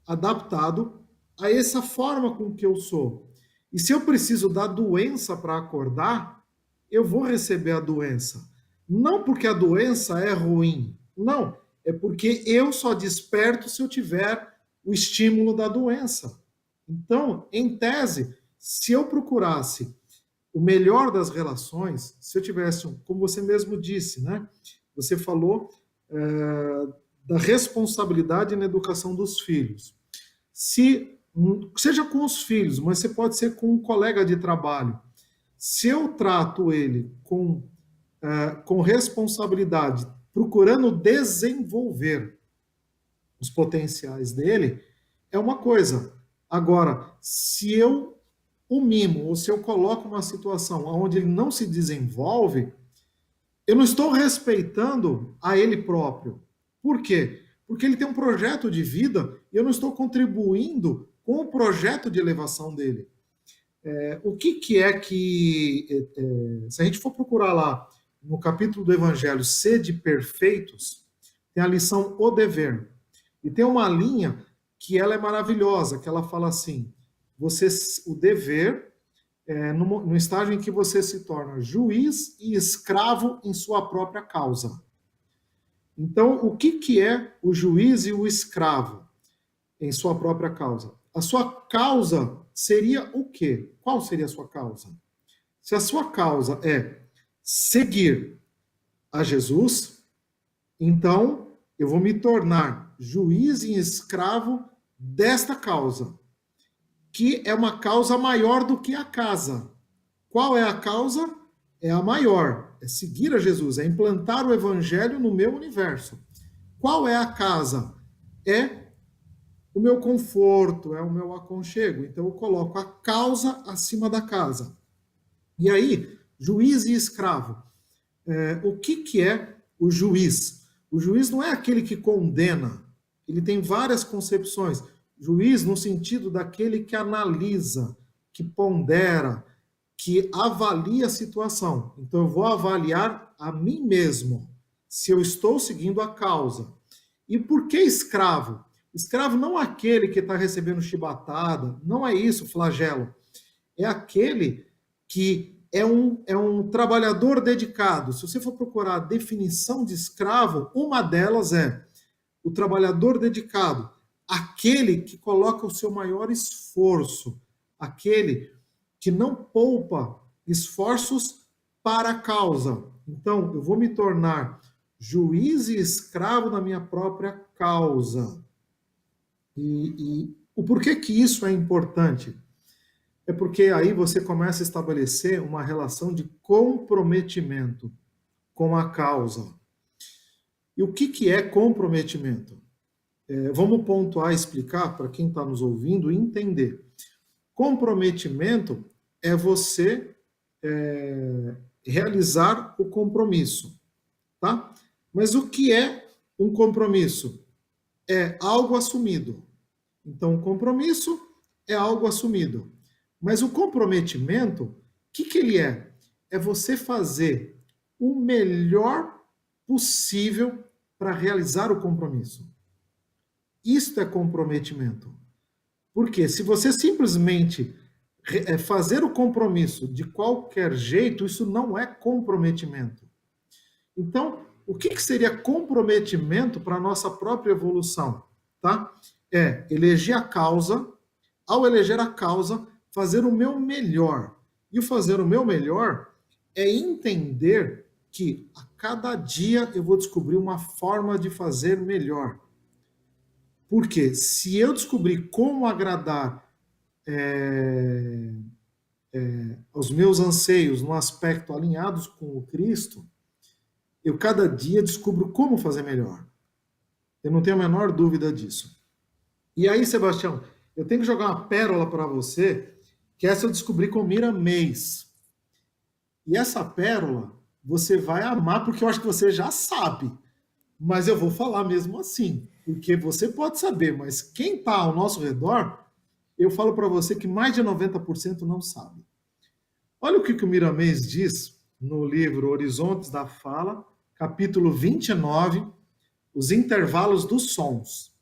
adaptado a essa forma com que eu sou. E se eu preciso da doença para acordar, eu vou receber a doença. Não porque a doença é ruim, não, é porque eu só desperto se eu tiver o estímulo da doença. Então, em tese, se eu procurasse o melhor das relações, se eu tivesse, como você mesmo disse, né? Você falou da responsabilidade na educação dos filhos. Seja com os filhos, mas você pode ser com um colega de trabalho. Se eu trato ele com responsabilidade, procurando desenvolver os potenciais dele, é uma coisa. Agora, se eu o mimo, ou se eu coloco uma situação onde ele não se desenvolve, eu não estou respeitando a ele próprio. Por quê? Porque ele tem um projeto de vida e eu não estou contribuindo com o projeto de elevação dele. O que é que, se a gente for procurar lá no capítulo do Evangelho, sede perfeitos, tem a lição o dever. E tem uma linha que ela é maravilhosa, que ela fala assim, o dever no estágio em que você se torna juiz e escravo em sua própria causa. Então, o que é o juiz e o escravo em sua própria causa? A sua causa seria o quê? Qual seria a sua causa? Se a sua causa é seguir a Jesus, então eu vou me tornar juiz e escravo desta causa, que é uma causa maior do que a casa. Qual é a causa? É a maior, é seguir a Jesus, é implantar o evangelho no meu universo. Qual é a casa? É o meu conforto, é o meu aconchego. Então eu coloco a causa acima da casa. E aí, juiz e escravo. O que é o juiz? O juiz não é aquele que condena, ele tem várias concepções. Juiz no sentido daquele que analisa, que pondera, que avalia a situação. Então eu vou avaliar a mim mesmo, se eu estou seguindo a causa. E por que escravo? Escravo não é aquele que está recebendo chibatada, não é isso, flagelo. É aquele que é um trabalhador dedicado. Se você for procurar a definição de escravo, uma delas é o trabalhador dedicado, aquele que coloca o seu maior esforço, aquele que não poupa esforços para a causa. Então, eu vou me tornar juiz e escravo da minha própria causa. E o porquê que isso é importante? É porque aí você começa a estabelecer uma relação de comprometimento com a causa. E o que é comprometimento? Vamos pontuar e explicar para quem está nos ouvindo entender. Comprometimento é você realizar o compromisso, tá? Mas o que é um compromisso? É algo assumido. Então, o compromisso é algo assumido. Mas o comprometimento, o que ele é? É você fazer o melhor possível para realizar o compromisso. Isto é comprometimento. Porque se você simplesmente fazer o compromisso de qualquer jeito, isso não é comprometimento. Então, o que seria comprometimento para a nossa própria evolução? Tá? É eleger a causa, ao eleger a causa, fazer o meu melhor. E o fazer o meu melhor é entender que a cada dia eu vou descobrir uma forma de fazer melhor. Porque se eu descobrir como agradar aos meus anseios no aspecto alinhados com o Cristo, eu cada dia descubro como fazer melhor. Eu não tenho a menor dúvida disso. E aí, Sebastião, eu tenho que jogar uma pérola para você, que essa eu descobri com Miramês. E essa pérola você vai amar, porque eu acho que você já sabe. Mas eu vou falar mesmo assim, porque você pode saber, mas quem está ao nosso redor, eu falo para você que mais de 90% não sabe. Olha o que o Miramês diz no livro Horizontes da Fala, capítulo 29, os intervalos dos sons.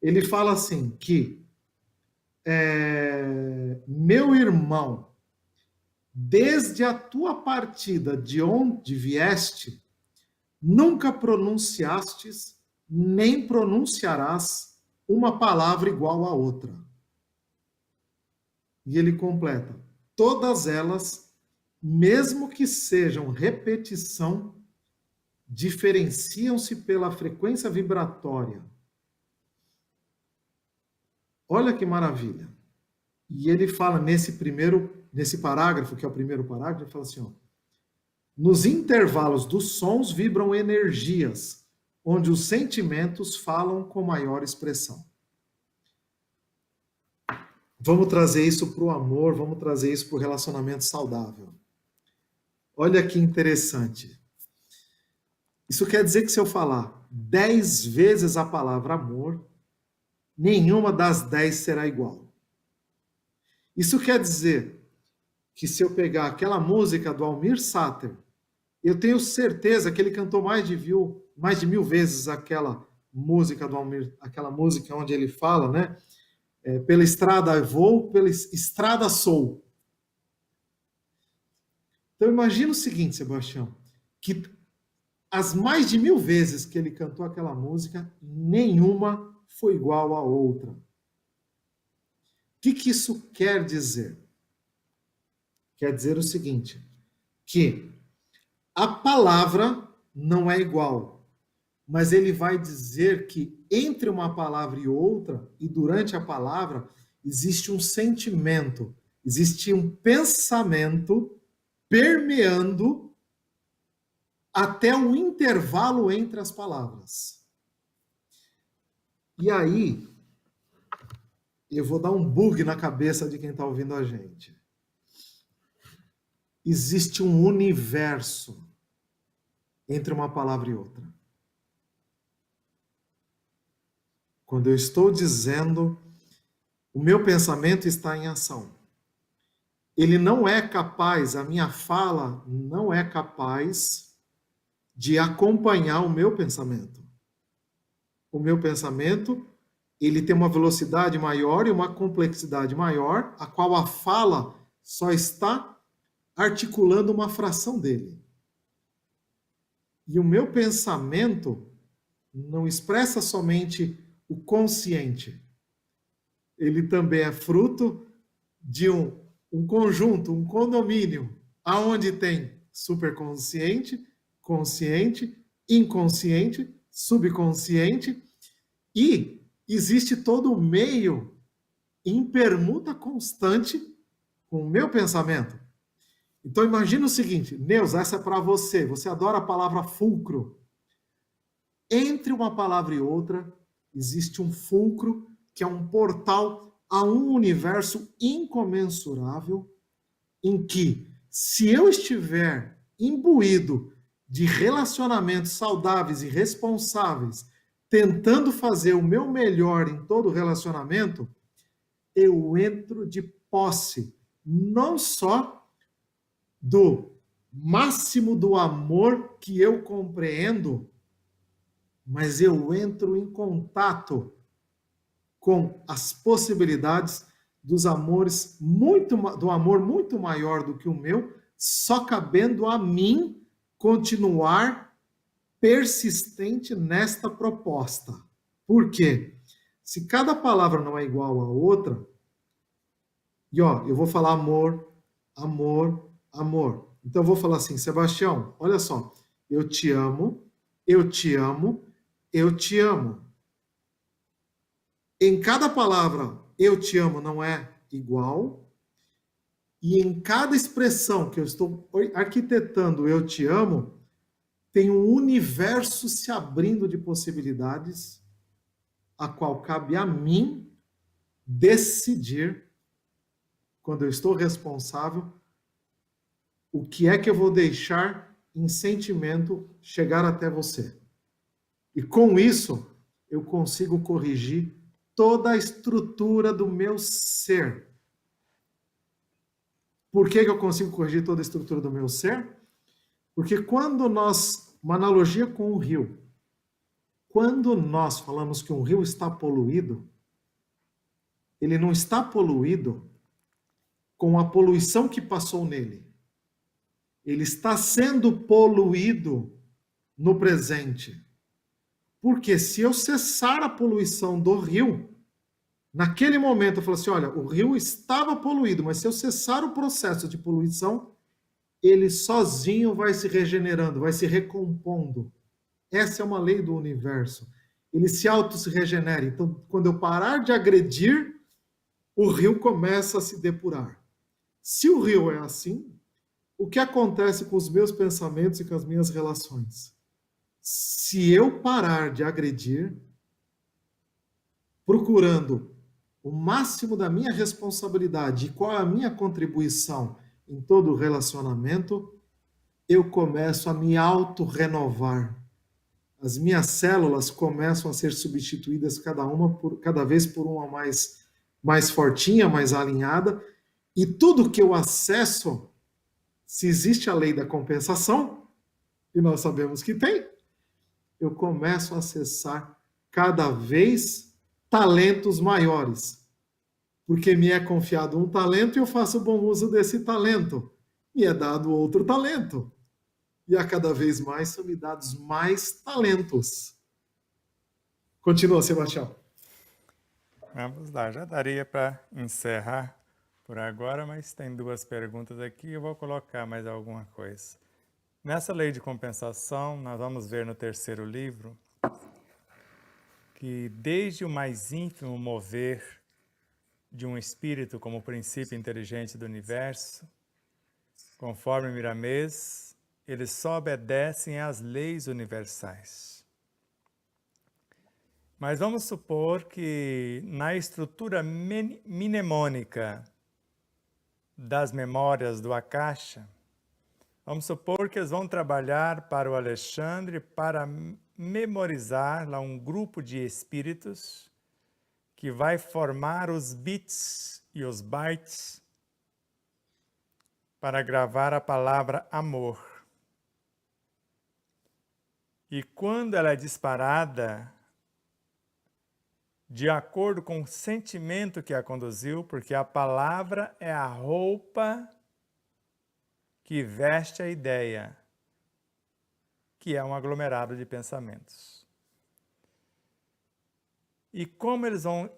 Ele fala assim que meu irmão, desde a tua partida de onde vieste, nunca pronunciastes, nem pronunciarás uma palavra igual a outra. E ele completa, todas elas, mesmo que sejam repetição, diferenciam-se pela frequência vibratória. Olha que maravilha. E ele fala nesse parágrafo, que é o primeiro parágrafo, ele fala assim, ó, nos intervalos dos sons vibram energias, onde os sentimentos falam com maior expressão. Vamos trazer isso para o amor, vamos trazer isso para o relacionamento saudável. Olha que interessante. Isso quer dizer que se eu falar 10 vezes a palavra amor, nenhuma das 10 será igual. Isso quer dizer que se eu pegar aquela música do Almir Sater, eu tenho certeza que ele cantou mais de 1000 vezes aquela música do Almir, aquela música onde ele fala, né? Pela estrada vou, pela estrada sou. Então imagina o seguinte, Sebastião, que as mais de 1000 vezes que ele cantou aquela música, nenhuma foi igual à outra. O que isso quer dizer? Quer dizer o seguinte, que a palavra não é igual, mas ele vai dizer que entre uma palavra e outra, e durante a palavra, existe um sentimento, existe um pensamento permeando até o intervalo entre as palavras. E aí, eu vou dar um bug na cabeça de quem está ouvindo a gente. Existe um universo entre uma palavra e outra. Quando eu estou dizendo, o meu pensamento está em ação. Ele não é capaz, a minha fala não é capaz de acompanhar o meu pensamento. O meu pensamento, ele tem uma velocidade maior e uma complexidade maior, a qual a fala só está articulando uma fração dele. E o meu pensamento não expressa somente o consciente. Ele também é fruto de um conjunto, um condomínio, aonde tem superconsciente, consciente, inconsciente, subconsciente, e existe todo o meio em permuta constante com o meu pensamento. Então imagina o seguinte, Neuza, essa é para você. Você adora a palavra fulcro. Entre uma palavra e outra existe um fulcro que é um portal a um universo incomensurável em que, se eu estiver imbuído de relacionamentos saudáveis e responsáveis, tentando fazer o meu melhor em todo relacionamento, eu entro de posse não só do máximo do amor que eu compreendo, mas eu entro em contato com as possibilidades dos amores do amor muito maior do que o meu, só cabendo a mim continuar persistente nesta proposta. Por quê? Se cada palavra não é igual à outra, e ó, eu vou falar amor, amor, amor. Então eu vou falar assim, Sebastião, olha só, eu te amo, eu te amo, eu te amo. Em cada palavra, eu te amo não é igual, e em cada expressão que eu estou arquitetando, eu te amo, tem um universo se abrindo de possibilidades, a qual cabe a mim decidir, quando eu estou responsável, o que é que eu vou deixar em sentimento chegar até você. E com isso, eu consigo corrigir toda a estrutura do meu ser. Por que eu consigo corrigir toda a estrutura do meu ser? Porque uma analogia com o rio, quando nós falamos que um rio está poluído, ele não está poluído com a poluição que passou nele. Ele está sendo poluído no presente. Porque se eu cessar a poluição do rio, naquele momento eu falo assim, olha, o rio estava poluído, mas se eu cessar o processo de poluição, ele sozinho vai se regenerando, vai se recompondo. Essa é uma lei do universo. Ele se se regenera. Então, quando eu parar de agredir, o rio começa a se depurar. Se o rio é assim, o que acontece com os meus pensamentos e com as minhas relações? Se eu parar de agredir, procurando o máximo da minha responsabilidade e qual é a minha contribuição em todo o relacionamento, eu começo a me auto-renovar. As minhas células começam a ser substituídas cada vez por uma mais fortinha, mais alinhada, e tudo que eu acesso, se existe a lei da compensação, e nós sabemos que tem, eu começo a acessar cada vez talentos maiores. Porque me é confiado um talento e eu faço bom uso desse talento. Me é dado outro talento. E a cada vez mais são me dados mais talentos. Continua, Sebastião. Vamos lá, já daria para encerrar por agora, mas tem duas perguntas aqui, eu vou colocar mais alguma coisa. Nessa lei de compensação, nós vamos ver no terceiro livro que desde o mais ínfimo mover de um espírito como princípio inteligente do universo, conforme Miramês, eles só obedecem às leis universais. Mas vamos supor que na estrutura mnemônica das memórias do Akasha, vamos supor que eles vão trabalhar para o Alexandre para memorizar lá um grupo de espíritos que vai formar os bits e os bytes para gravar a palavra amor. E quando ela é disparada, de acordo com o sentimento que a conduziu, porque a palavra é a roupa que veste a ideia, que é um aglomerado de pensamentos. E como eles vão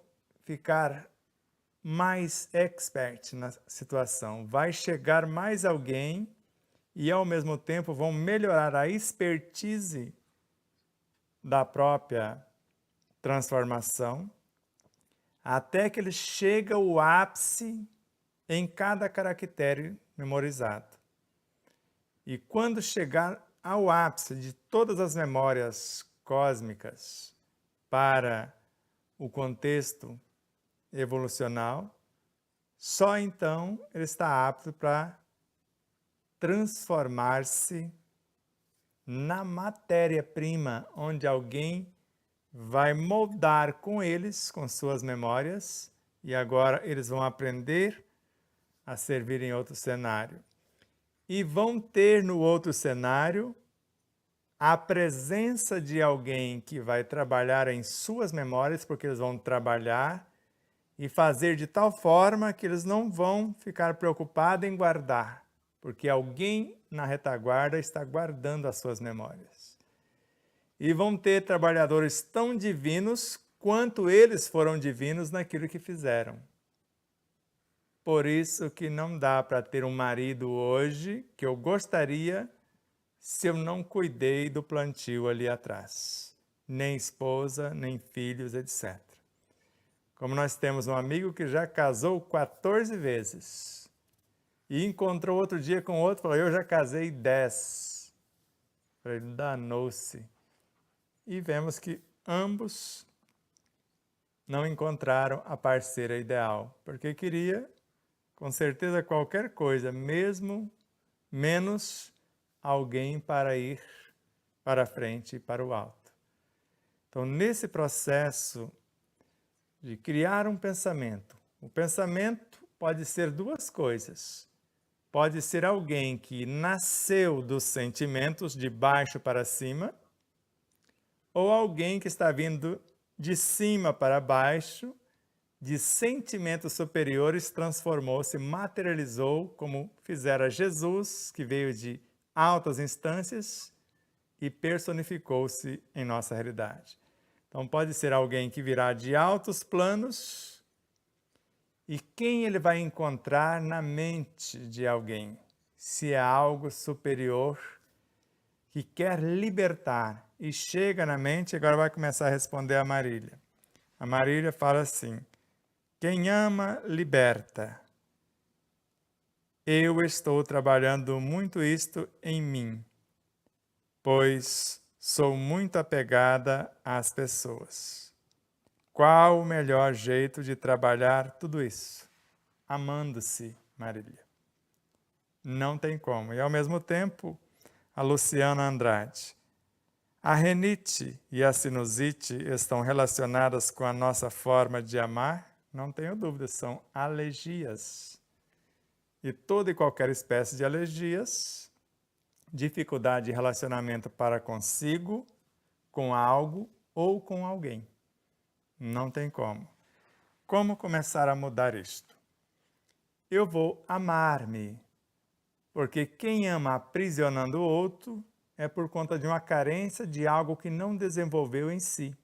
ficar mais expert na situação? Vai chegar mais alguém e, ao mesmo tempo, vão melhorar a expertise da própria transformação, até que ele chega ao ápice em cada caractere memorizado. E quando chegar ao ápice de todas as memórias cósmicas para o contexto evolucional, só então ele está apto para transformar-se na matéria-prima, onde alguém vai moldar com eles, com suas memórias, e agora eles vão aprender a servir em outro cenário. E vão ter no outro cenário a presença de alguém que vai trabalhar em suas memórias, porque eles vão trabalhar e fazer de tal forma que eles não vão ficar preocupados em guardar, porque alguém na retaguarda está guardando as suas memórias. E vão ter trabalhadores tão divinos quanto eles foram divinos naquilo que fizeram. Por isso que não dá para ter um marido hoje que eu gostaria se eu não cuidei do plantio ali atrás. Nem esposa, nem filhos, etc. Como nós temos um amigo que já casou 14 vezes e encontrou outro dia com outro e falou, eu já casei 10. Falei, danou-se. E vemos que ambos não encontraram a parceira ideal, porque queria, com certeza, qualquer coisa, mesmo menos alguém para ir para a frente e para o alto. Então, nesse processo de criar um pensamento, o pensamento pode ser duas coisas. Pode ser alguém que nasceu dos sentimentos de baixo para cima, ou alguém que está vindo de cima para baixo, de sentimentos superiores, transformou-se, materializou, como fizera Jesus, que veio de altas instâncias e personificou-se em nossa realidade. Então pode ser alguém que virá de altos planos, e quem ele vai encontrar na mente de alguém? Se é algo superior que quer libertar e chega na mente, agora vai começar a responder a Marília. A Marília fala assim, quem ama, liberta. Eu estou trabalhando muito isto em mim, pois sou muito apegada às pessoas. Qual o melhor jeito de trabalhar tudo isso? Amando-se, Marília. Não tem como. E, ao mesmo tempo, a Luciana Andrade. A renite e a sinusite estão relacionadas com a nossa forma de amar? Não tenho dúvida, são alergias. E toda e qualquer espécie de alergias, dificuldade de relacionamento para consigo, com algo ou com alguém. Não tem como. Como começar a mudar isto? Eu vou amar-me, porque quem ama aprisionando o outro é por conta de uma carência de algo que não desenvolveu em si.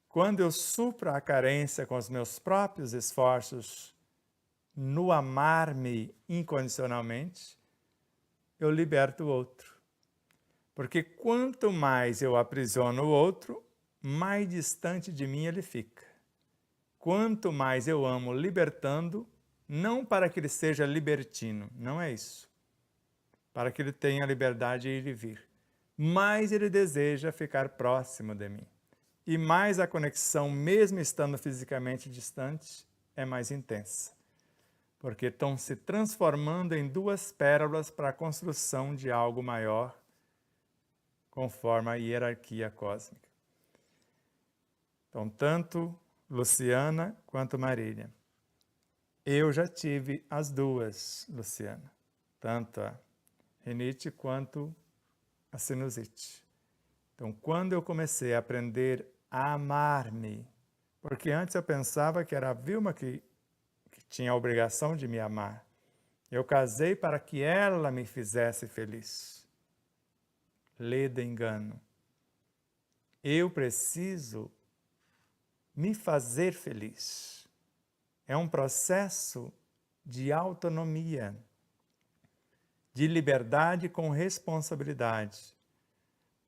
Quando eu supro a carência com os meus próprios esforços, no amar-me incondicionalmente, eu liberto o outro. Porque quanto mais eu aprisiono o outro, mais distante de mim ele fica. Quanto mais eu amo libertando, não para que ele seja libertino, não é isso. Para que ele tenha a liberdade de ir e vir. Mais ele deseja ficar próximo de mim. E mais a conexão, mesmo estando fisicamente distante, é mais intensa. Porque estão se transformando em duas pérolas para a construção de algo maior, conforme a hierarquia cósmica. Então, tanto Luciana quanto Marília. Eu já tive as duas, Luciana. Tanto a rinite quanto a sinusite. Então, quando eu comecei a aprender a amar-me, porque antes eu pensava que era a Vilma que tinha a obrigação de me amar. Eu casei para que ela me fizesse feliz. Ledo engano. Eu preciso me fazer feliz. É um processo de autonomia, de liberdade com responsabilidade.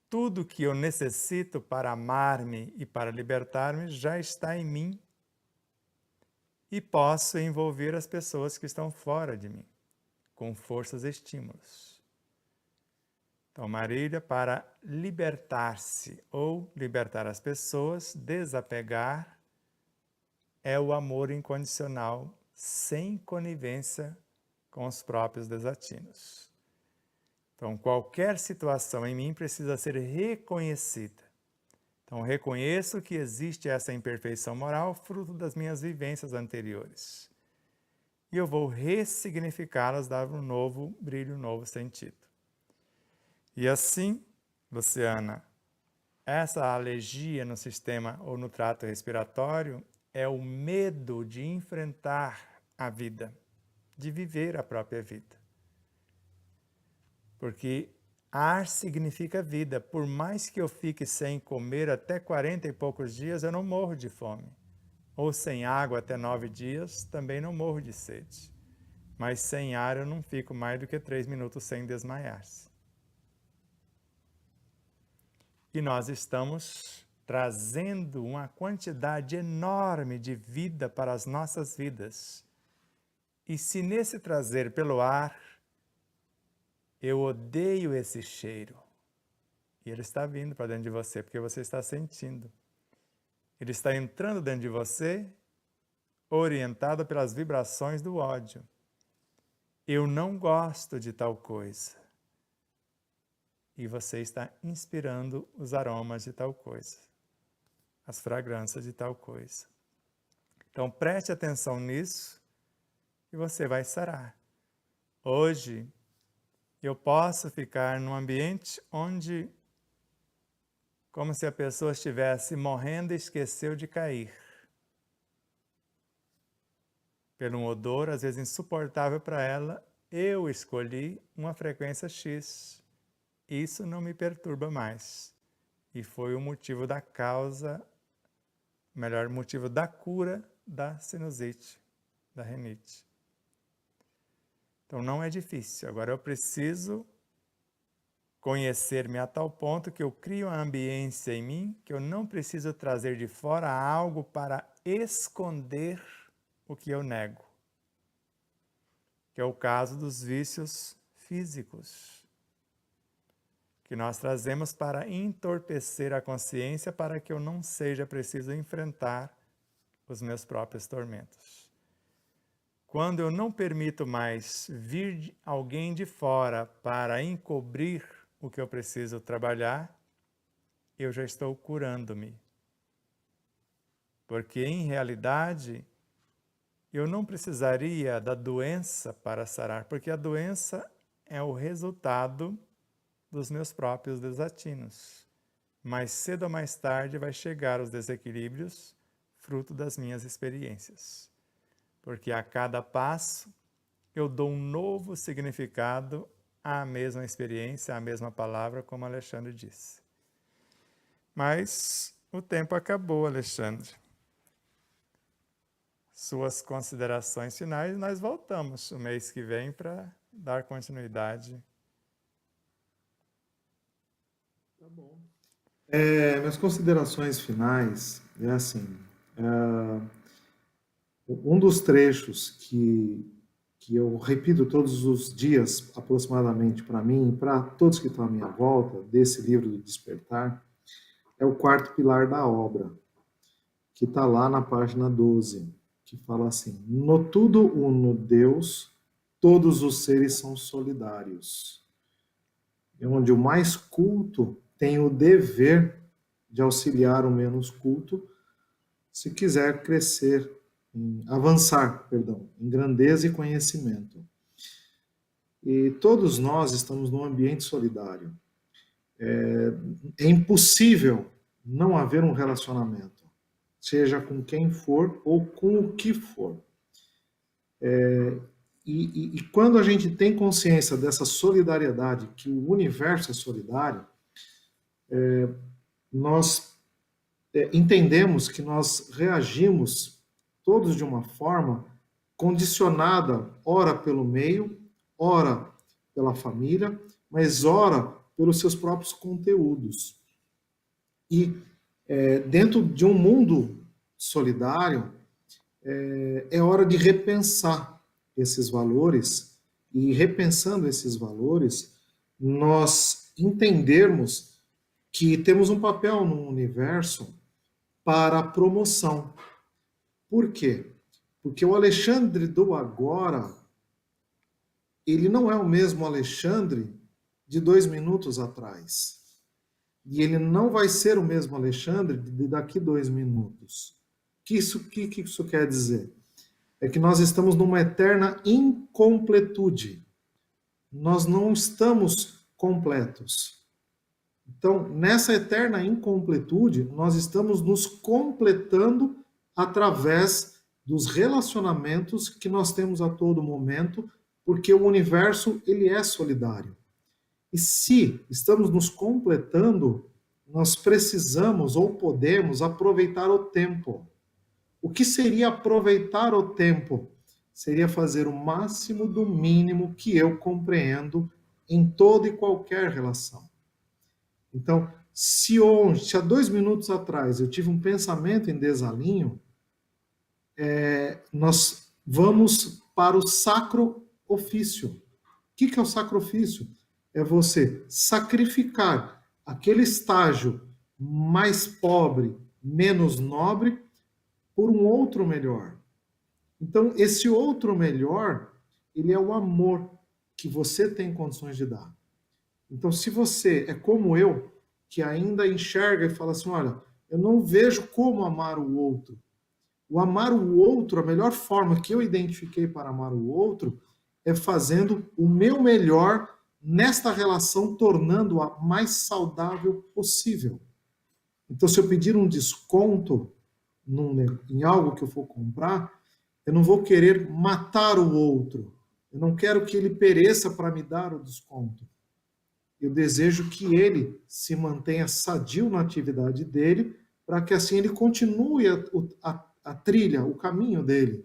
Tudo que eu necessito para amar-me e para libertar-me já está em mim. E posso envolver as pessoas que estão fora de mim, com forças e estímulos. Então, Marília, para libertar-se ou libertar as pessoas, desapegar, é o amor incondicional, sem conivência com os próprios desatinos. Então, qualquer situação em mim precisa ser reconhecida. Então, reconheço que existe essa imperfeição moral, fruto das minhas vivências anteriores. E eu vou ressignificá-las, dar um novo brilho, um novo sentido. E assim, Luciana, essa alergia no sistema ou no trato respiratório é o medo de enfrentar a vida, de viver a própria vida. Porque ar significa vida. Por mais que eu fique sem comer até 40 e poucos dias, eu não morro de fome. Ou sem água até 9 dias, também não morro de sede. Mas sem ar eu não fico mais do que 3 minutos sem desmaiar-se. E nós estamos trazendo uma quantidade enorme de vida para as nossas vidas. E se nesse trazer pelo ar, eu odeio esse cheiro, e ele está vindo para dentro de você, porque você está sentindo. Ele está entrando dentro de você, orientado pelas vibrações do ódio. Eu não gosto de tal coisa. E você está inspirando os aromas de tal coisa, as fragrâncias de tal coisa. Então preste atenção nisso e você vai sarar. Hoje eu posso ficar num ambiente onde, como se a pessoa estivesse morrendo e esqueceu de cair. Pelo um odor, às vezes insuportável para ela, eu escolhi uma frequência X. Isso não me perturba mais. E foi o motivo da causa, melhor, motivo da cura da sinusite, da rinite. Então não é difícil. Agora eu preciso conhecer-me a tal ponto que eu crio uma ambiência em mim que eu não preciso trazer de fora algo para esconder o que eu nego. Que é o caso dos vícios físicos, que nós trazemos para entorpecer a consciência para que eu não seja preciso enfrentar os meus próprios tormentos. Quando eu não permito mais vir alguém de fora para encobrir o que eu preciso trabalhar, eu já estou curando-me. Porque, em realidade, eu não precisaria da doença para sarar, porque a doença é o resultado dos meus próprios desatinos. Mais cedo ou mais tarde vai chegar os desequilíbrios, fruto das minhas experiências. Porque a cada passo eu dou um novo significado à mesma experiência, à mesma palavra, como Alexandre disse. Mas o tempo acabou, Alexandre. Suas considerações finais, nós voltamos o mês que vem para dar continuidade. Tá bom. Minhas considerações finais é assim, um dos trechos que eu repito todos os dias, aproximadamente para mim e para todos que estão à minha volta, desse livro do Despertar, é o quarto pilar da obra, que está lá na página 12, que fala assim: no tudo uno Deus, todos os seres são solidários. É onde o mais culto tem o dever de auxiliar o menos culto, se quiser crescer, avançar, em grandeza e conhecimento. E todos nós estamos num ambiente solidário. É impossível não haver um relacionamento, seja com quem for ou com o que for. E quando a gente tem consciência dessa solidariedade, que o universo é solidário, nós entendemos que nós reagimos todos de uma forma condicionada, ora pelo meio, ora pela família, mas ora pelos seus próprios conteúdos. E dentro de um mundo solidário, é hora de repensar esses valores, e repensando esses valores, nós entendermos que temos um papel no universo para a promoção. Por quê? Porque o Alexandre do agora, ele não é o mesmo Alexandre de 2 minutos atrás. E ele não vai ser o mesmo Alexandre de daqui 2 minutos. Que isso quer dizer? É que nós estamos numa eterna incompletude. Nós não estamos completos. Então, nessa eterna incompletude, nós estamos nos completando através dos relacionamentos que nós temos a todo momento, porque o universo ele é solidário. E se estamos nos completando, nós precisamos ou podemos aproveitar o tempo. O que seria aproveitar o tempo? Seria fazer o máximo do mínimo que eu compreendo em toda e qualquer relação. Então, se há 2 minutos atrás eu tive um pensamento em desalinho, nós vamos para o sacro ofício. O que é o sacro ofício? É você sacrificar aquele estágio mais pobre, menos nobre, por um outro melhor. Então, esse outro melhor, ele é o amor que você tem condições de dar. Então, se você é como eu, que ainda enxerga e fala assim, olha, eu não vejo como amar o outro. O amar o outro, a melhor forma que eu identifiquei para amar o outro, é fazendo o meu melhor nesta relação, tornando-a mais saudável possível. Então, se eu pedir um desconto em algo que eu for comprar, eu não vou querer matar o outro. Eu não quero que ele pereça para me dar o desconto. Eu desejo que ele se sadio na atividade dele, para que assim ele continue a trilha, o caminho dele.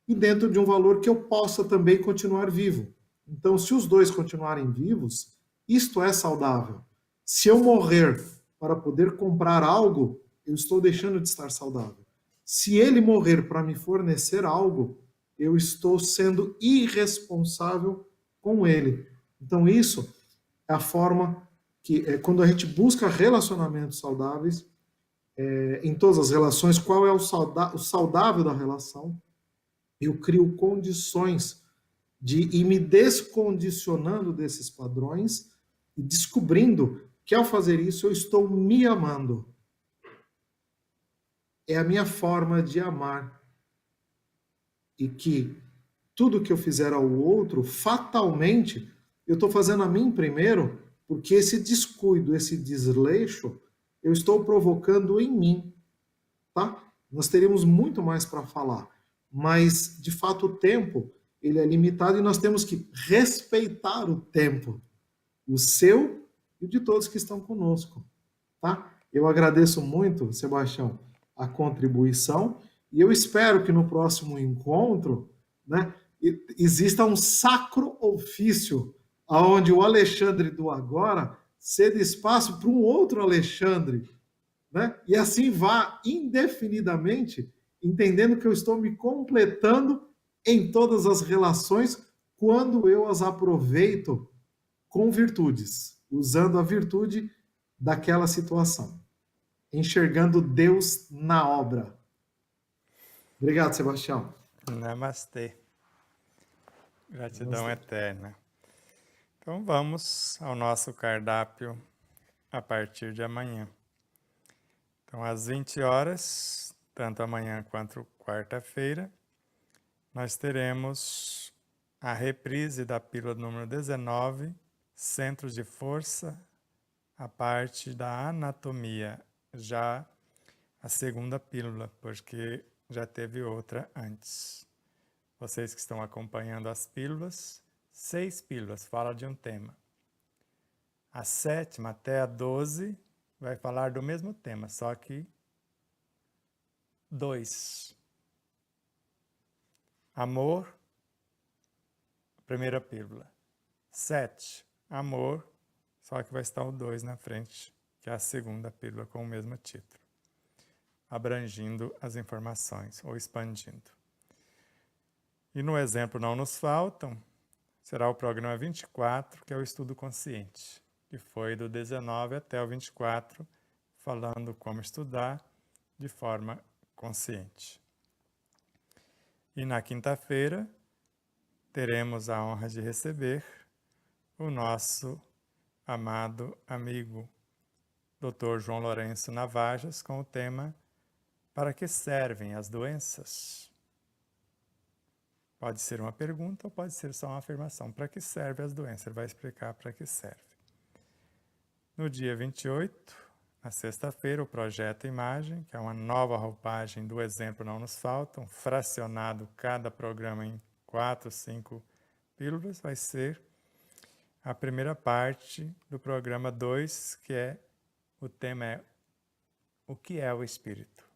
E dentro de um valor que eu possa também continuar vivo. Então, se os dois continuarem vivos, isto é saudável. Se eu morrer para poder comprar algo, eu estou deixando de estar saudável. Se ele morrer para me fornecer algo, eu estou sendo irresponsável com ele. Então, isso é a forma que, quando a gente busca relacionamentos saudáveis, em todas as relações, qual é o saudável da relação? Eu crio condições de ir me descondicionando desses padrões e descobrindo que ao fazer isso eu estou me amando. É a minha forma de amar. E que tudo que eu fizer ao outro, fatalmente, eu estou fazendo a mim primeiro, porque esse descuido, esse desleixo, eu estou provocando em mim. Tá? Nós teríamos muito mais para falar, mas de fato o tempo ele é limitado e nós temos que respeitar o tempo, o seu e o de todos que estão conosco, tá? Eu agradeço muito, Sebastião, a contribuição e eu espero que no próximo encontro, né, exista um sacro ofício aonde o Alexandre do agora cede espaço para um outro Alexandre, né? E assim vá indefinidamente, entendendo que eu estou me completando em todas as relações quando eu as aproveito com virtudes, usando a virtude daquela situação, enxergando Deus na obra. Obrigado, Sebastião. Namastê. Gratidão Namastê. eterna. Então vamos ao nosso cardápio a partir de amanhã. Então, às 20 horas, tanto amanhã quanto quarta-feira, nós teremos a reprise da pílula número 19, Centros de Força, a parte da anatomia, já a segunda pílula, porque já teve outra antes. Vocês que estão acompanhando as pílulas, 6 pílulas falam de um tema. A 7ª até a 12 vai falar do mesmo tema, só que 2. Amor, primeira pílula. 7, amor, só que vai estar o 2 na frente, que é a segunda pílula com o mesmo título, abrangindo as informações ou expandindo. E no exemplo Não Nos Faltam, será o programa 24, que é o estudo consciente, que foi do 19 até o 24, falando como estudar de forma consciente. E na quinta-feira, teremos a honra de receber o nosso amado amigo, Dr. João Lourenço Navajas, com o tema Para que servem as doenças? Pode ser uma pergunta ou pode ser só uma afirmação. Para que servem as doenças? Ele vai explicar para que serve. No dia 28, na sexta-feira, o Projeto Imagem, que é uma nova roupagem do Exemplo Não Nos Faltam, fracionado cada programa em 4, 5 pílulas, vai ser a primeira parte do programa 2, que o tema é o que é o Espírito.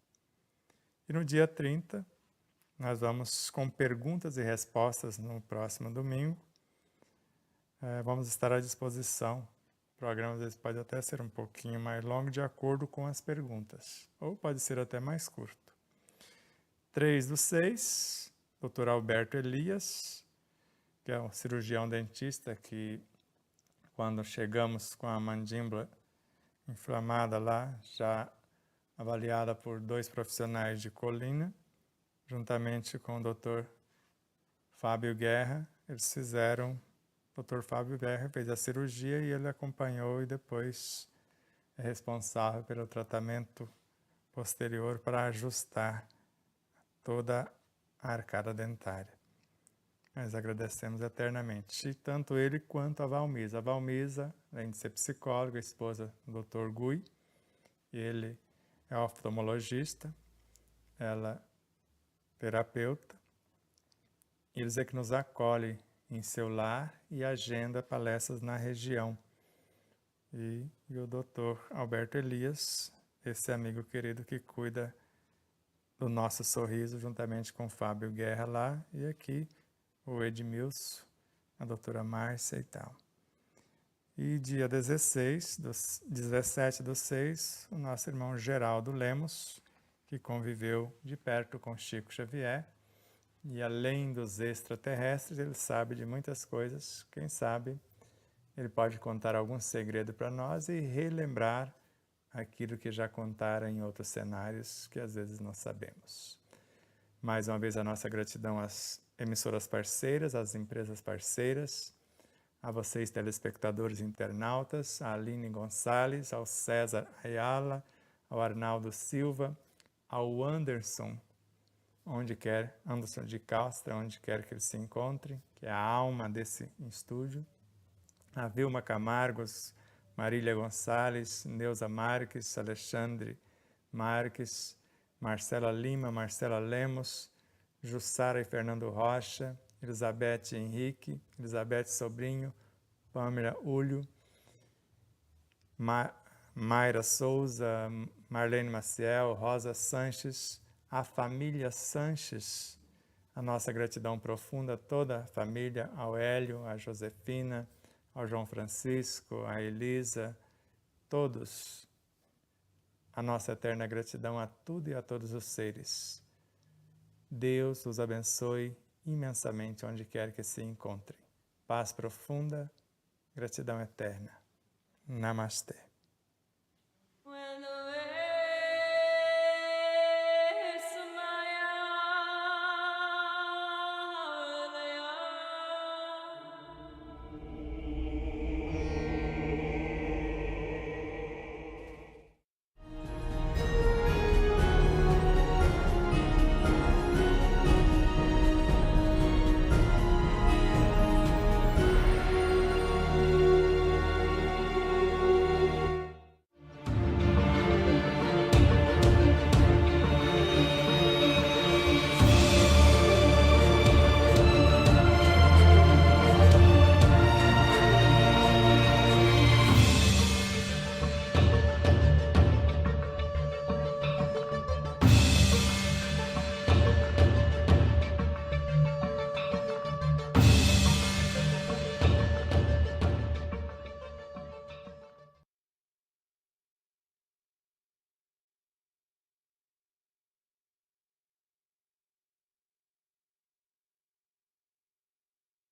E no dia 30, nós vamos com perguntas e respostas no próximo domingo. Vamos estar à disposição. O programa às vezes pode até ser um pouquinho mais longo de acordo com as perguntas, ou pode ser até mais curto. 3/6, Dr. Alberto Elias, que é um cirurgião dentista que, quando chegamos com a mandíbula inflamada lá, já avaliada por 2 profissionais de Colina, juntamente com o Dr. Fábio Guerra, eles fizeram. O Dr. Fábio Guerra fez a cirurgia e ele acompanhou e depois é responsável pelo tratamento posterior para ajustar toda a arcada dentária. Nós agradecemos eternamente, tanto ele quanto a Valmisa. A Valmisa, além de ser psicóloga, esposa do Dr. Gui, ele é oftalmologista, ela terapeuta, e eles é que nos acolhem em seu lar e agenda palestras na região. E o Dr. Alberto Elias, esse amigo querido que cuida do nosso sorriso, juntamente com o Fábio Guerra lá, e aqui o Edmilson, a doutora Márcia e tal. E dia 17/6, o nosso irmão Geraldo Lemos, que conviveu de perto com Chico Xavier, e além dos extraterrestres, ele sabe de muitas coisas. Quem sabe ele pode contar algum segredo para nós e relembrar aquilo que já contaram em outros cenários que às vezes não sabemos. Mais uma vez a nossa gratidão às emissoras parceiras, às empresas parceiras, a vocês telespectadores e internautas, a Aline Gonçalves, ao César Ayala, ao Arnaldo Silva, ao Anderson de Castro, onde quer que ele se encontre, que é a alma desse estúdio, a Vilma Camargos, Marília Gonçalves, Neuza Marques, Alexandre Marques, Marcela Lima, Marcela Lemos, Jussara e Fernando Rocha, Elizabeth Henrique, Elizabeth Sobrinho, Pamela Ulho, Mayra Souza, Marlene Maciel, Rosa Sanches, a família Sanches, a nossa gratidão profunda a toda a família, ao Hélio, a Josefina, ao João Francisco, a Elisa, todos, a nossa eterna gratidão a tudo e a todos os seres. Deus os abençoe imensamente onde quer que se encontrem. Paz profunda, gratidão eterna. Namastê.